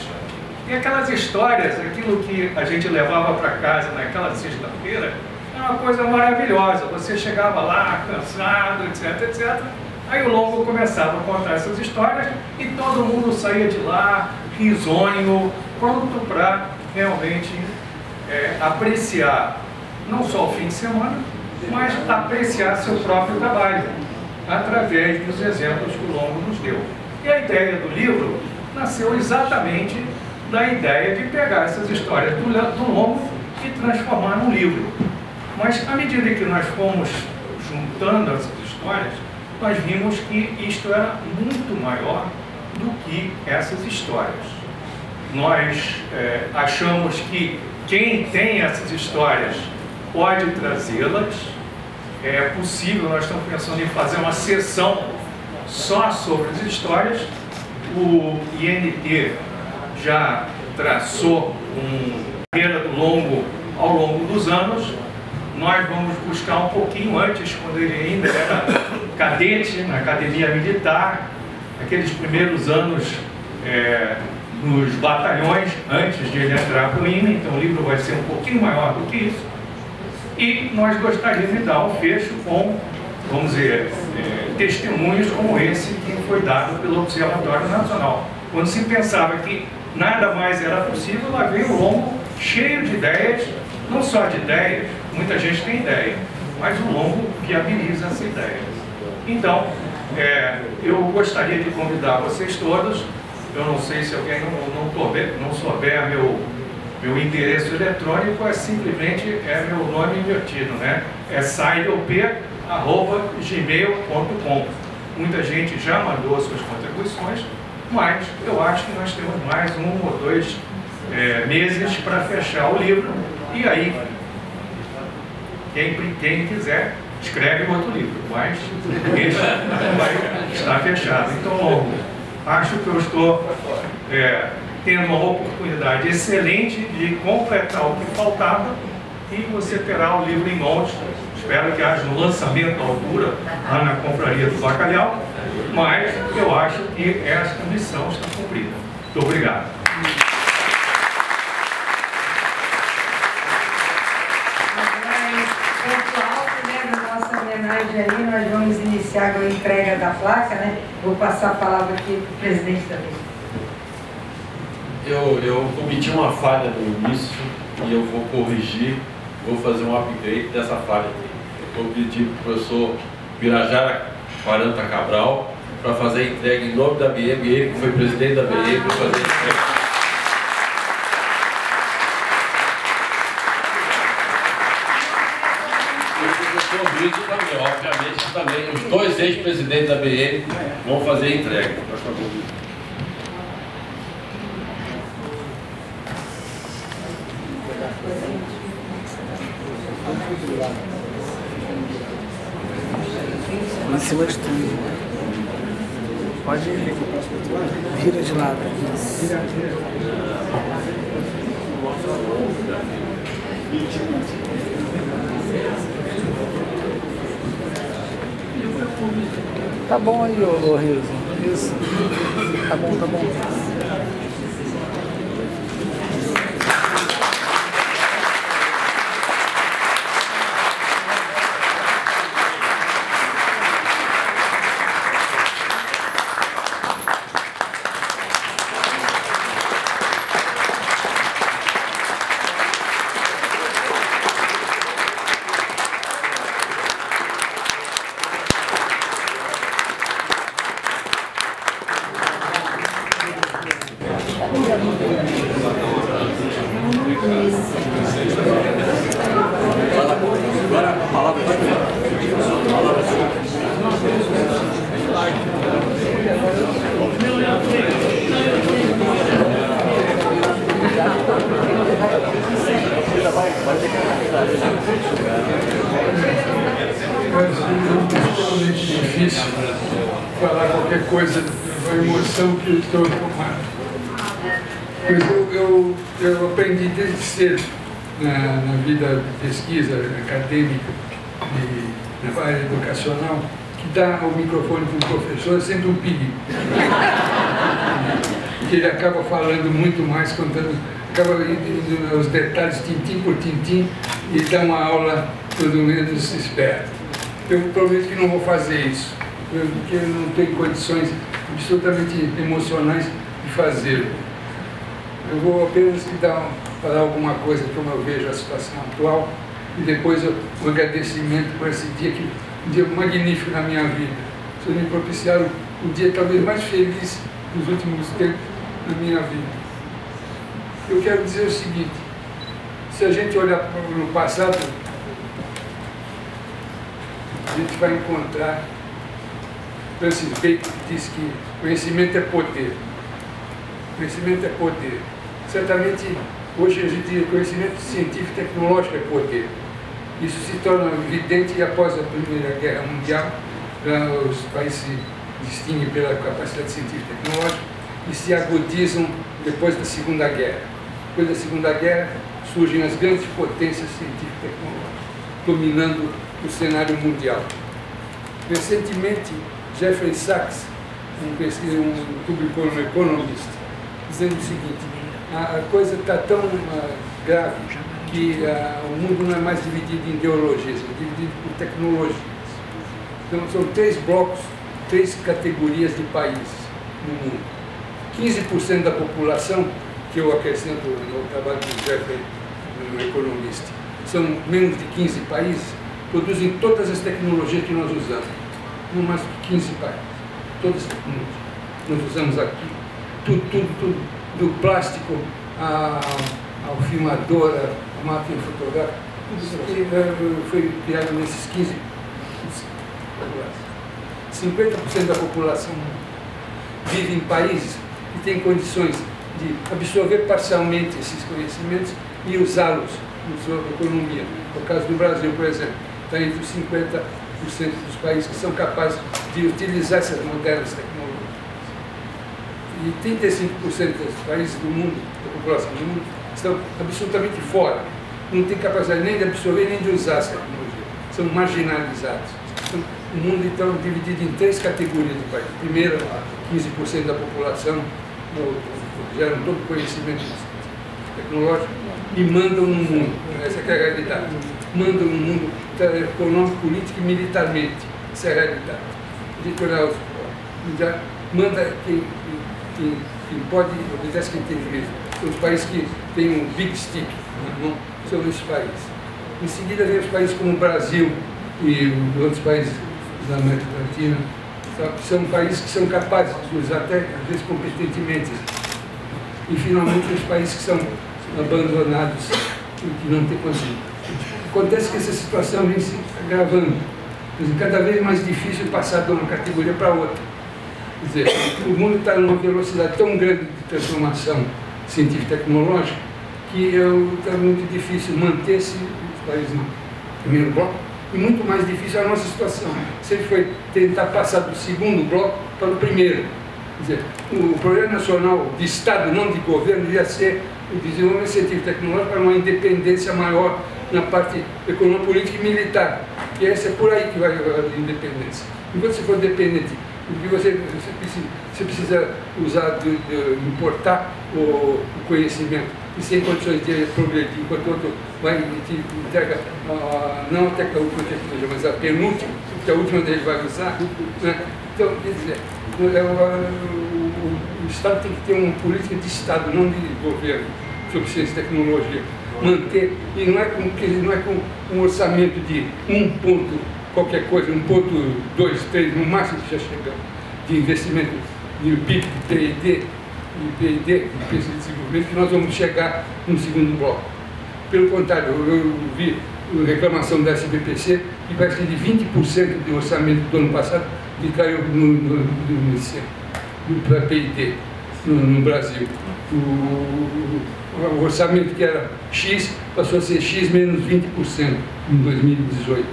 E aquelas histórias, aquilo que a gente levava para casa naquela sexta-feira, era uma coisa maravilhosa. Você chegava lá cansado, etc, etc. Aí o Longo começava a contar essas histórias e todo mundo saía de lá risonho, pronto para realmente apreciar não só o fim de semana, mas apreciar seu próprio trabalho através dos exemplos que o Longo nos deu. E a ideia do livro nasceu exatamente da ideia de pegar essas histórias do Longo e transformar num livro. Mas, à medida que nós fomos juntando essas histórias, nós vimos que isto era muito maior do que essas histórias. Nós achamos que quem tem essas histórias pode trazê-las. É possível, nós estamos pensando em fazer uma sessão só sobre as histórias. O INT já traçou uma carreira do Longo ao longo dos anos. Nós vamos buscar um pouquinho antes, quando ele ainda era cadete na Academia Militar, aqueles primeiros anos nos batalhões, antes de ele entrar para o INE. Então o livro vai ser um pouquinho maior do que isso. E nós gostaríamos de dar um fecho com, vamos dizer, testemunhos como esse que foi dado pelo Observatório Nacional. Quando se pensava que nada mais era possível, lá veio o Longo cheio de ideias, não só de ideias, muita gente tem ideia, mas o Longo viabiliza essa ideia. Então, eu gostaria de convidar vocês todos, eu não sei se alguém não souber meu endereço eletrônico, simplesmente meu nome invertido, né? É saidop@gmail.com. Muita gente já mandou suas contribuições, mas eu acho que nós temos mais 1 ou 2 meses para fechar o livro. E aí, quem quiser, escreve outro livro, mas esse vai estar fechado. Então, Longo, acho que eu estou tendo uma oportunidade excelente de completar o que faltava e você terá o livro em mãos. Espero que haja um lançamento à altura lá na Confraria do Bacalhau, mas eu acho que esta missão está cumprida. Muito obrigado. Nossa homenagem aí, nós vamos iniciar com a entrega da placa, né? Vou passar a palavra aqui para o presidente também. Eu cometi uma falha no início e eu vou corrigir, vou fazer um upgrade dessa falha aqui. Eu vou pedir para o professor Birajara 40 Cabral para fazer a entrega em nome da BM, ele que foi presidente da BM, para fazer a entrega. Também, obviamente, também os 2 ex-presidentes da BM vão fazer a entrega. Por favor. Em cima de tudo. Pode vira de lado. Tá bom aí, ô Rilson. Isso. Tá bom, tá bom. extremamente difícil falar qualquer coisa da emoção que eu estou tomando. Mas eu aprendi desde cedo na vida de pesquisa acadêmica e na área educacional que dar o microfone para um professor é sempre um perigo. Porque ele acaba falando muito mais, contando, acaba indo aos detalhes, tintim por tintim, e dá uma aula pelo menos esperta. Eu prometo que não vou fazer isso, porque eu não tenho condições absolutamente emocionais de fazê-lo. Eu vou apenas falar alguma coisa como eu vejo a situação atual e depois um agradecimento por esse dia, um dia magnífico na minha vida. Vocês me propiciaram o dia talvez mais feliz dos últimos tempos na minha vida. Eu quero dizer o seguinte: se a gente olhar no passado, a gente vai encontrar Francis Bacon, que diz que conhecimento é poder. Conhecimento é poder. Certamente, hoje a gente diz que conhecimento científico e tecnológico é poder. Isso se torna evidente após a Primeira Guerra Mundial. Os países se distinguem pela capacidade científica e tecnológica e se agudizam depois da Segunda Guerra. Depois da Segunda Guerra surgem as grandes potências científicas e tecnológicas, dominando o cenário mundial. Recentemente, Jeffrey Sachs, publicou no Economist, dizendo o seguinte: a coisa está tão grave que o mundo não é mais dividido em ideologias, é dividido por tecnologia. Então, são 3 blocos, 3 categorias de países no mundo. 15% da população, que eu acrescento no trabalho do Jeffrey no Economist, são menos de 15 países, produzem todas as tecnologias que nós usamos. Não mais de 15 países. Todas as tecnologias nós usamos aqui. Tudo, do plástico ao filmador, a máquina fotográfica, tudo isso aqui foi criado nesses 15. 50% da população vive em países que têm condições de absorver parcialmente esses conhecimentos e usá-los na sua economia. No caso do Brasil, por exemplo, está entre os 50% dos países que são capazes de utilizar essas modernas tecnologias. E 35% dos países do mundo, da população do mundo, estão absolutamente fora. Não têm capacidade nem de absorver nem de usar essa tecnologia. São marginalizados. Então, o mundo, então, é dividido em 3 categorias de países. Primeiro, 15% da população geram todo o conhecimento tecnológico e mandam no mundo. Essa é a realidade. Mandam no mundo econômico, político e militarmente. Essa é a realidade. A gente olhar já manda quem pode, obedece quem tem juízo. São os países que têm um big stick na mão, são esses países. Em seguida vem os países como o Brasil e outros países da América Latina, que são países que são capazes de usar até, às vezes, competentemente. E, finalmente, os países que são abandonados e que não têm condição. Acontece que essa situação vem se agravando. Cada vez mais difícil passar de uma categoria para outra. Quer dizer, o mundo está numa velocidade tão grande de transformação científica e tecnológica que está muito difícil manter-se os países no primeiro bloco e muito mais difícil a nossa situação. Sempre foi tentar passar do segundo bloco para o primeiro. Quer dizer, o Programa Nacional de Estado, não de governo, devia ser o desenvolvimento científico e tecnológico para uma independência maior na parte econômica, política e militar. E essa é por aí que vai a independência. Enquanto você for dependente, porque você precisa usar, importar o conhecimento e sem condições de progredir, enquanto o outro vai te entrega não até a última tecnologia, mas a penúltima, que é a última dele vai usar. Né? Então, quer dizer, o Estado tem que ter uma política de Estado, não de governo, sobre ciência e tecnologia. Manter, e não é com um orçamento de 1 ponto qualquer coisa, 1,2, 3, no máximo que já chegamos, de investimento de PIB, de P&D, de pesquisa de desenvolvimento, que nós vamos chegar no segundo bloco. Pelo contrário, eu vi a reclamação da SBPC, que parece que de 20% do orçamento do ano passado que caiu para P&D no Brasil. o orçamento que era X passou a ser X menos 20% em 2018.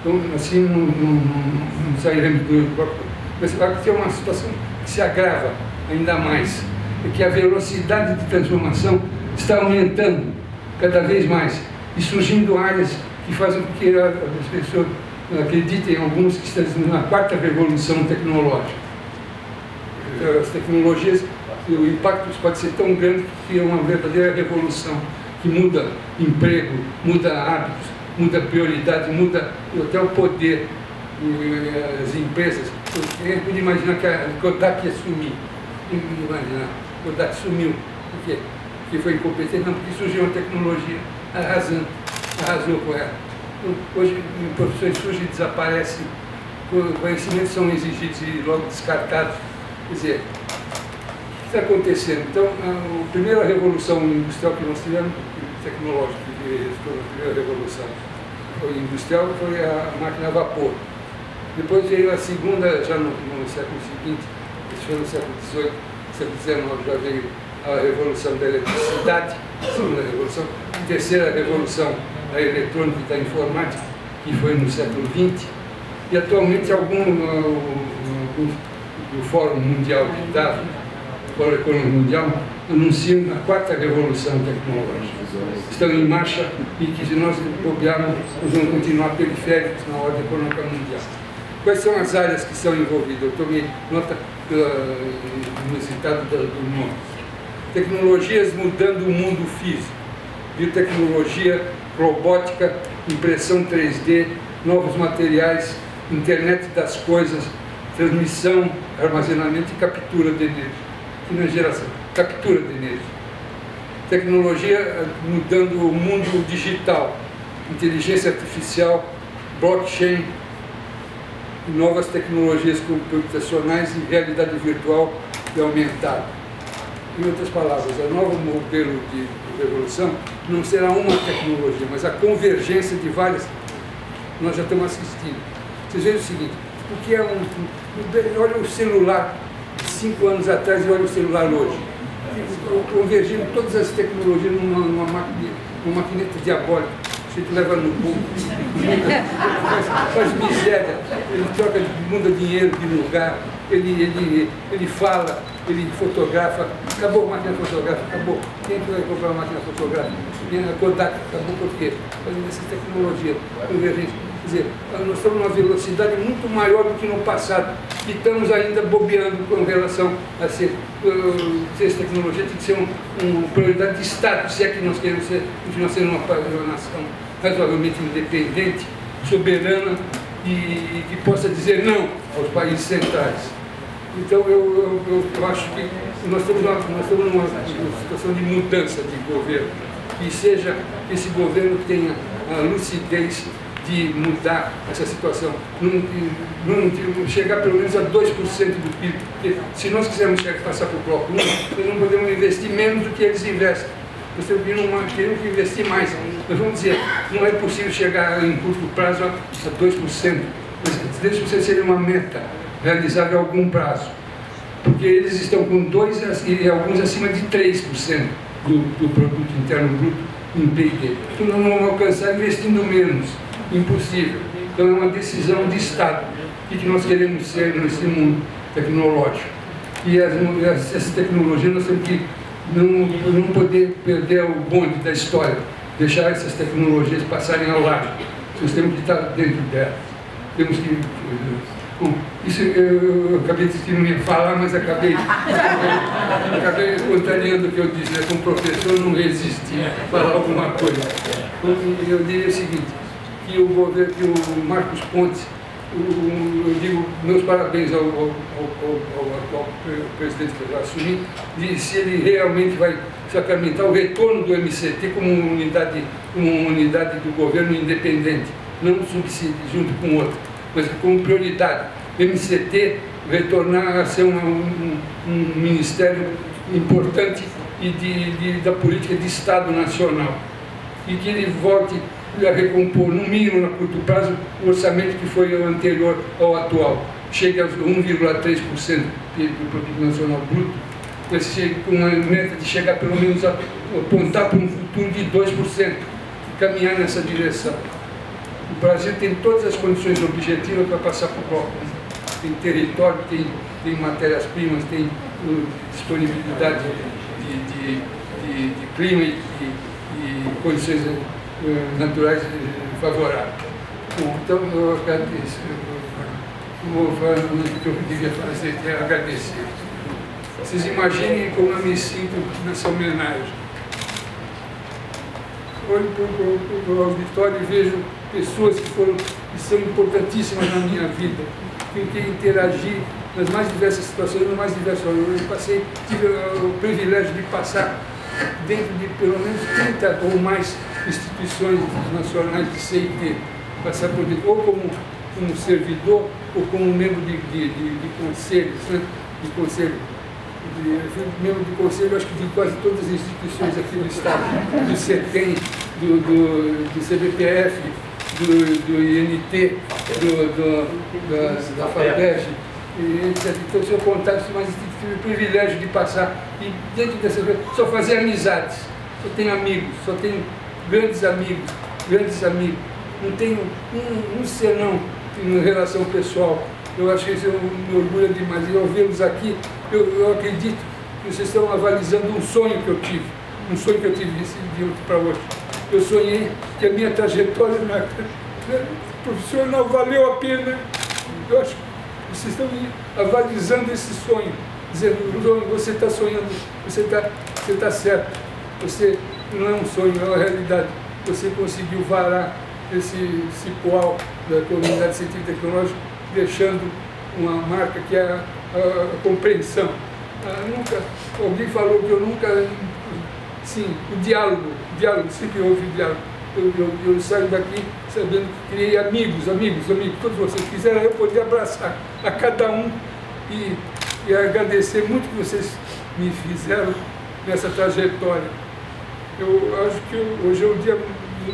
Então, assim, não sairemos do próprio. Mas claro que é uma situação que se agrava ainda mais, é que a velocidade de transformação está aumentando cada vez mais e surgindo áreas que fazem com que as pessoas acreditem, alguns, que estão na quarta revolução tecnológica. As tecnologias, o impacto pode ser tão grande que é uma verdadeira revolução que muda emprego, muda hábitos, muda prioridade, muda até o poder. As empresas, eu pude imaginar que a Kodak ia sumir. A Kodak sumiu. Por quê? Porque foi incompetente? Não, porque surgiu uma tecnologia arrasou com ela. Hoje, profissões surgem e desaparecem, conhecimentos são exigidos e logo descartados. Quer dizer, o que está acontecendo? Então, a primeira revolução industrial que nós tivemos, tecnológica, que foi a primeira revolução industrial, foi a máquina a vapor. Depois veio a segunda, já no século seguinte, isso foi no século XVIII, século XIX já veio a revolução da eletricidade, a segunda revolução. A terceira revolução, a eletrônica e da informática, que foi no século XX. E atualmente o Fórum Mundial de Davos, o Fórum Econômico Mundial, anunciam a quarta revolução tecnológica. Estão em marcha e que, se nós bobearmos, nós vamos continuar periféricos na ordem econômica mundial. Quais são as áreas que são envolvidas? Eu tomei nota no citado do nome. Tecnologias mudando o mundo físico. Biotecnologia, robótica, impressão 3D, novos materiais, internet das coisas, transmissão, armazenamento e captura de energia. Aqui na geração, captura de energia. Tecnologia mudando o mundo digital, inteligência artificial, blockchain, novas tecnologias computacionais e realidade virtual e aumentada. Em outras palavras, o novo modelo de revolução não será uma tecnologia, mas a convergência de várias. Nós já estamos assistindo. Vocês vejam o seguinte, o que é olha o celular de 5 anos atrás e olha o celular hoje. Convergindo todas as tecnologias numa maquineta diabólica. Você leva no bolso, faz miséria, ele troca, muda dinheiro de lugar, ele fala, ele fotografa, acabou a máquina fotográfica, acabou. Quem vai comprar uma máquina fotográfica? A Kodak, acabou por quê? Fazendo essa tecnologia convergente. Quer dizer, nós estamos numa velocidade muito maior do que no passado e estamos ainda bobeando com relação a ser essa tecnologia tem que ser uma prioridade de Estado, se é que nós queremos continuar sendo uma nação razoavelmente independente, soberana e que possa dizer não aos países centrais. Então eu acho que nós estamos numa situação de mudança de governo, e seja esse governo tenha a lucidez de mudar essa situação, não chegar pelo menos a 2% do PIB, porque se nós quisermos passar para o bloco 1, nós não podemos investir menos do que eles investem. Nós temos que investir mais. Nós vamos dizer, não é possível chegar em curto prazo a 2%, mas 2% seria uma meta realizável a algum prazo, porque eles estão com 2% e alguns acima de 3% do produto interno bruto em PIB. Então nós não vamos alcançar investindo menos. Impossível. Então é uma decisão de Estado. O que nós queremos ser nesse mundo tecnológico. E essas tecnologias nós temos que não poder perder o bonde da história, deixar essas tecnologias passarem ao lado. Nós temos que estar dentro delas. Temos que... Bom, isso eu acabei de que não ia falar, mas acabei contrariando o que eu disse, né? Como professor não resisti a falar alguma coisa. Eu diria o seguinte, que o governo, que o Marcos Pontes, eu digo meus parabéns ao atual presidente que vai assumir, de se ele realmente vai sacramentar o retorno do MCT como uma unidade do governo independente, não subsídio junto com outra, mas como prioridade. MCT retornar a ser um ministério importante e da política de Estado nacional, e que ele volte a recompor, no mínimo a curto prazo, o orçamento que foi o anterior ao atual. Chega a 1,3% do produto nacional bruto com uma meta de chegar pelo menos a apontar para um futuro de 2%, e caminhar nessa direção. O Brasil tem todas as condições objetivas para passar por bloco. Tem território, tem matérias-primas, tem disponibilidade de clima e condições naturais favoráveis. Bom, então eu agradeço. Vou falar o que eu devia fazer, que é agradecer. Vocês imaginem como eu me sinto nessa homenagem. Olho para o auditório e vejo pessoas que são importantíssimas na minha vida, com quem interagir nas mais diversas situações, nas mais diversas horas. Eu tive o privilégio de passar dentro de pelo menos 30 ou mais instituições nacionais de CIT, passar por dentro, ou como servidor, ou como membro de conselhos, né? De conselho. Membro de conselho, acho que de quase todas as instituições aqui do Estado, do CETEM, do CBPF, do INT, da FAPERJ, etc. Então, o seu contato, mas tive o privilégio de passar, e dentro dessas coisas, só fazer amizades, só tenho amigos, só tenho grandes amigos, não tenho um senão em relação pessoal. Eu acho que isso me orgulha demais. E ao vê-los aqui, eu acredito que vocês estão avalizando um sonho que eu tive de ontem para hoje. Eu sonhei que a minha trajetória profissional valeu a pena. Eu acho que vocês estão avalizando esse sonho, dizendo, você está sonhando, você está certo. Você não é um sonho, é uma realidade. Você conseguiu varar esse cipoal da comunidade científica e tecnológica, deixando uma marca que é a compreensão. Alguém falou que eu nunca... Sim, o diálogo, sempre houve diálogo. Eu saio daqui sabendo que criei amigos, todos vocês quiserem, eu poder abraçar a cada um e agradecer muito que vocês me fizeram nessa trajetória. Eu acho que hoje é o dia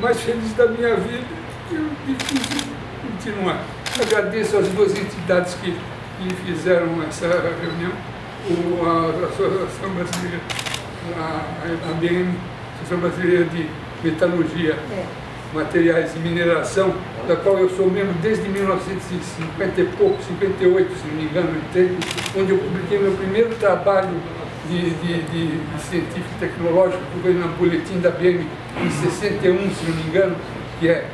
mais feliz da minha vida e eu preciso continuar. Agradeço às duas entidades que fizeram essa reunião, a Associação Brasileira, a ABM, Associação Brasileira de Metalurgia, Materiais e Mineração, da qual eu sou membro desde 1950 e pouco, 58, se não me engano, onde eu publiquei meu primeiro trabalho de científico e tecnológico, que foi no boletim da ABM em 61, se não me engano, que é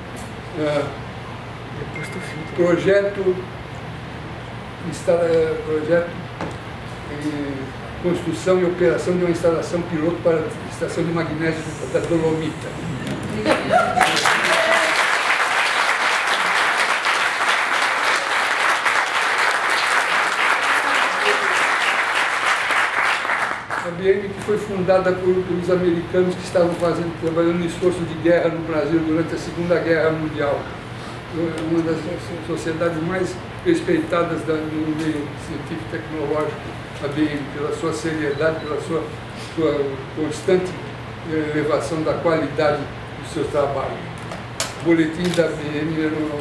projeto construção e operação de uma instalação piloto para a estação de magnésio da Dolomita. A ABM, que foi fundada pelos americanos que estavam trabalhando no esforço de guerra no Brasil durante a Segunda Guerra Mundial. Uma das sociedades mais respeitadas no meio científico e tecnológico, a ABM, pela sua seriedade, pela sua constante elevação da qualidade do seu trabalho. O boletim da ABM era um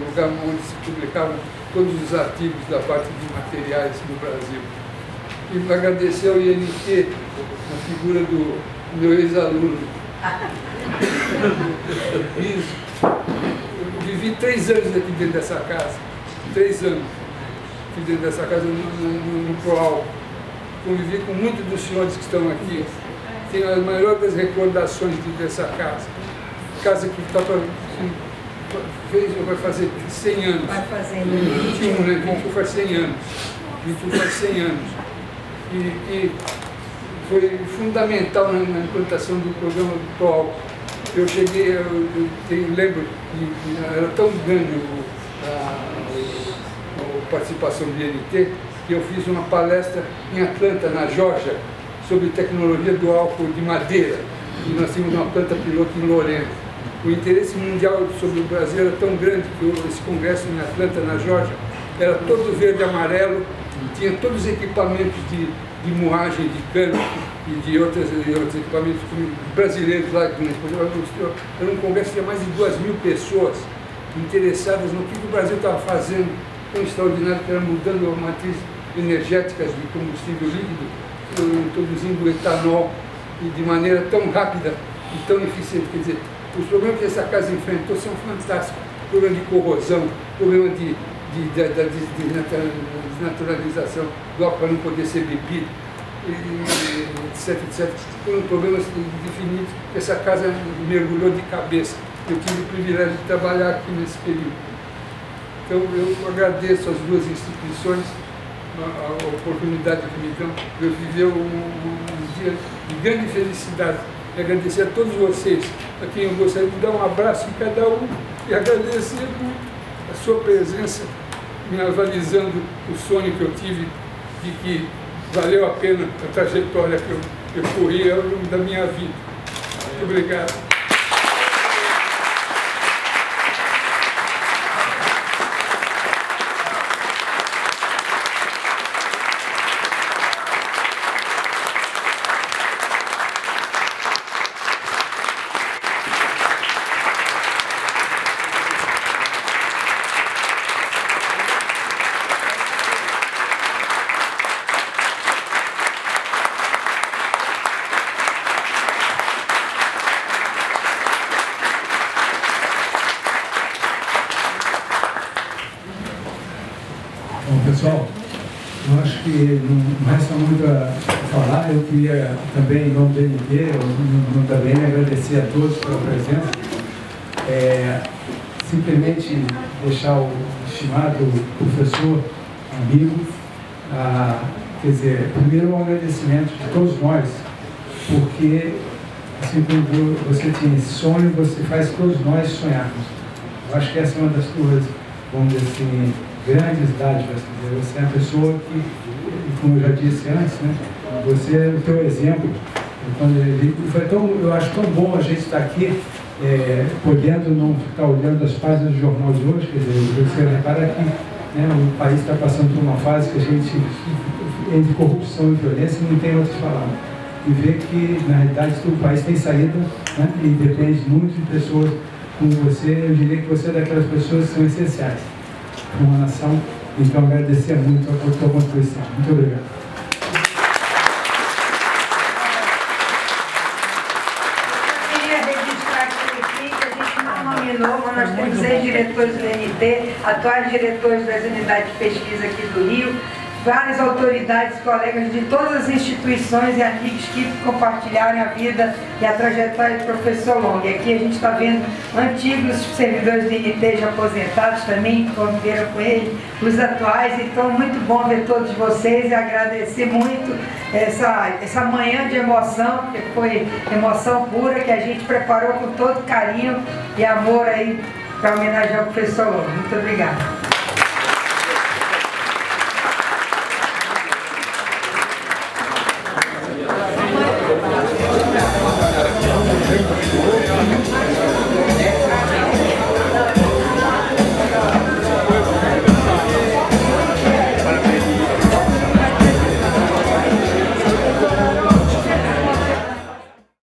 lugar onde se publicavam todos os artigos da parte de materiais no Brasil. E agradecer ao INT, a figura do meu ex-aluno. Eu vivi 3 anos aqui dentro dessa casa, 3 anos aqui dentro dessa casa no ProAlco. Convivi com muitos dos senhores que estão aqui. Tenho a maior das recordações dessa casa. Casa que vai fazer 100 anos. Vai fazer 21, né? 21 faz 100 anos. 21 faz 100 anos. E foi fundamental na implantação do programa do ProAlco. Eu cheguei, lembro que era tão grande a participação do INT, que eu fiz uma palestra em Atlanta, na Geórgia, sobre tecnologia do álcool de madeira. E nós tínhamos uma planta piloto em Lorena. O interesse mundial sobre o Brasil era tão grande que esse congresso em Atlanta, na Geórgia, era todo verde e amarelo, tinha todos os equipamentos de moagem de cano e de outros equipamentos brasileiros lá. Era um congresso que tinha mais de 2.000 pessoas interessadas no que o Brasil estava fazendo, tão extraordinário, que era mudando a matriz energética de combustível líquido, introduzindo o etanol e de maneira tão rápida e tão eficiente. Quer dizer, os problemas que essa casa enfrentou são fantásticos. Problema de corrosão, problema de desnaturalização do álcool para não poder ser bebido, etc, etc. Foram problemas definidos que essa casa mergulhou de cabeça. Eu tive o privilégio de trabalhar aqui nesse período. Então eu agradeço às duas instituições a oportunidade que me dão de eu viver um dia de grande felicidade. E agradecer a todos vocês, a quem eu gostaria de dar um abraço em cada um e agradecer muito a sua presença, me avalizando o sonho que eu tive de que valeu a pena a trajetória que eu corri ao longo da minha vida. Muito obrigado. Pessoal, eu acho que não resta muito a falar. Eu queria também, em nome do NT, também agradecer a todos pela presença. Simplesmente deixar o estimado professor, amigo, quer dizer, primeiro um agradecimento de todos nós, porque assim como você tinha esse sonho, você faz todos nós sonharmos. Eu acho que essa é uma das tuas, vamos dizer assim, grandes dádivas. Você é uma pessoa que, como eu já disse antes, né, você, o teu exemplo, eu acho tão bom a gente estar aqui, podendo não ficar olhando as páginas do jornal de hoje. Quer dizer, você repara que, né, o país está passando por uma fase que a gente, entre corrupção e violência, não tem outras palavras. E ver que, na realidade, o país tem saída, né, e depende muito de pessoas como você. Eu diria que você é daquelas pessoas que são essenciais para uma nação. Então, agradecer muito a sua contribuição. Muito obrigado. Eu queria registrar aqui que a gente não nominou, mas nós temos ex-diretores do NT, atuais diretores das unidades de pesquisa aqui do Rio, várias autoridades, colegas de todas as instituições e amigos que compartilharam a vida e a trajetória do professor Long. E aqui a gente está vendo antigos servidores do NT já aposentados também, que conviveram com ele, os atuais. Então, muito bom ver todos vocês e agradecer muito essa manhã de emoção, porque foi emoção pura, que a gente preparou com todo carinho e amor aí para homenagear o professor Long. Muito obrigada.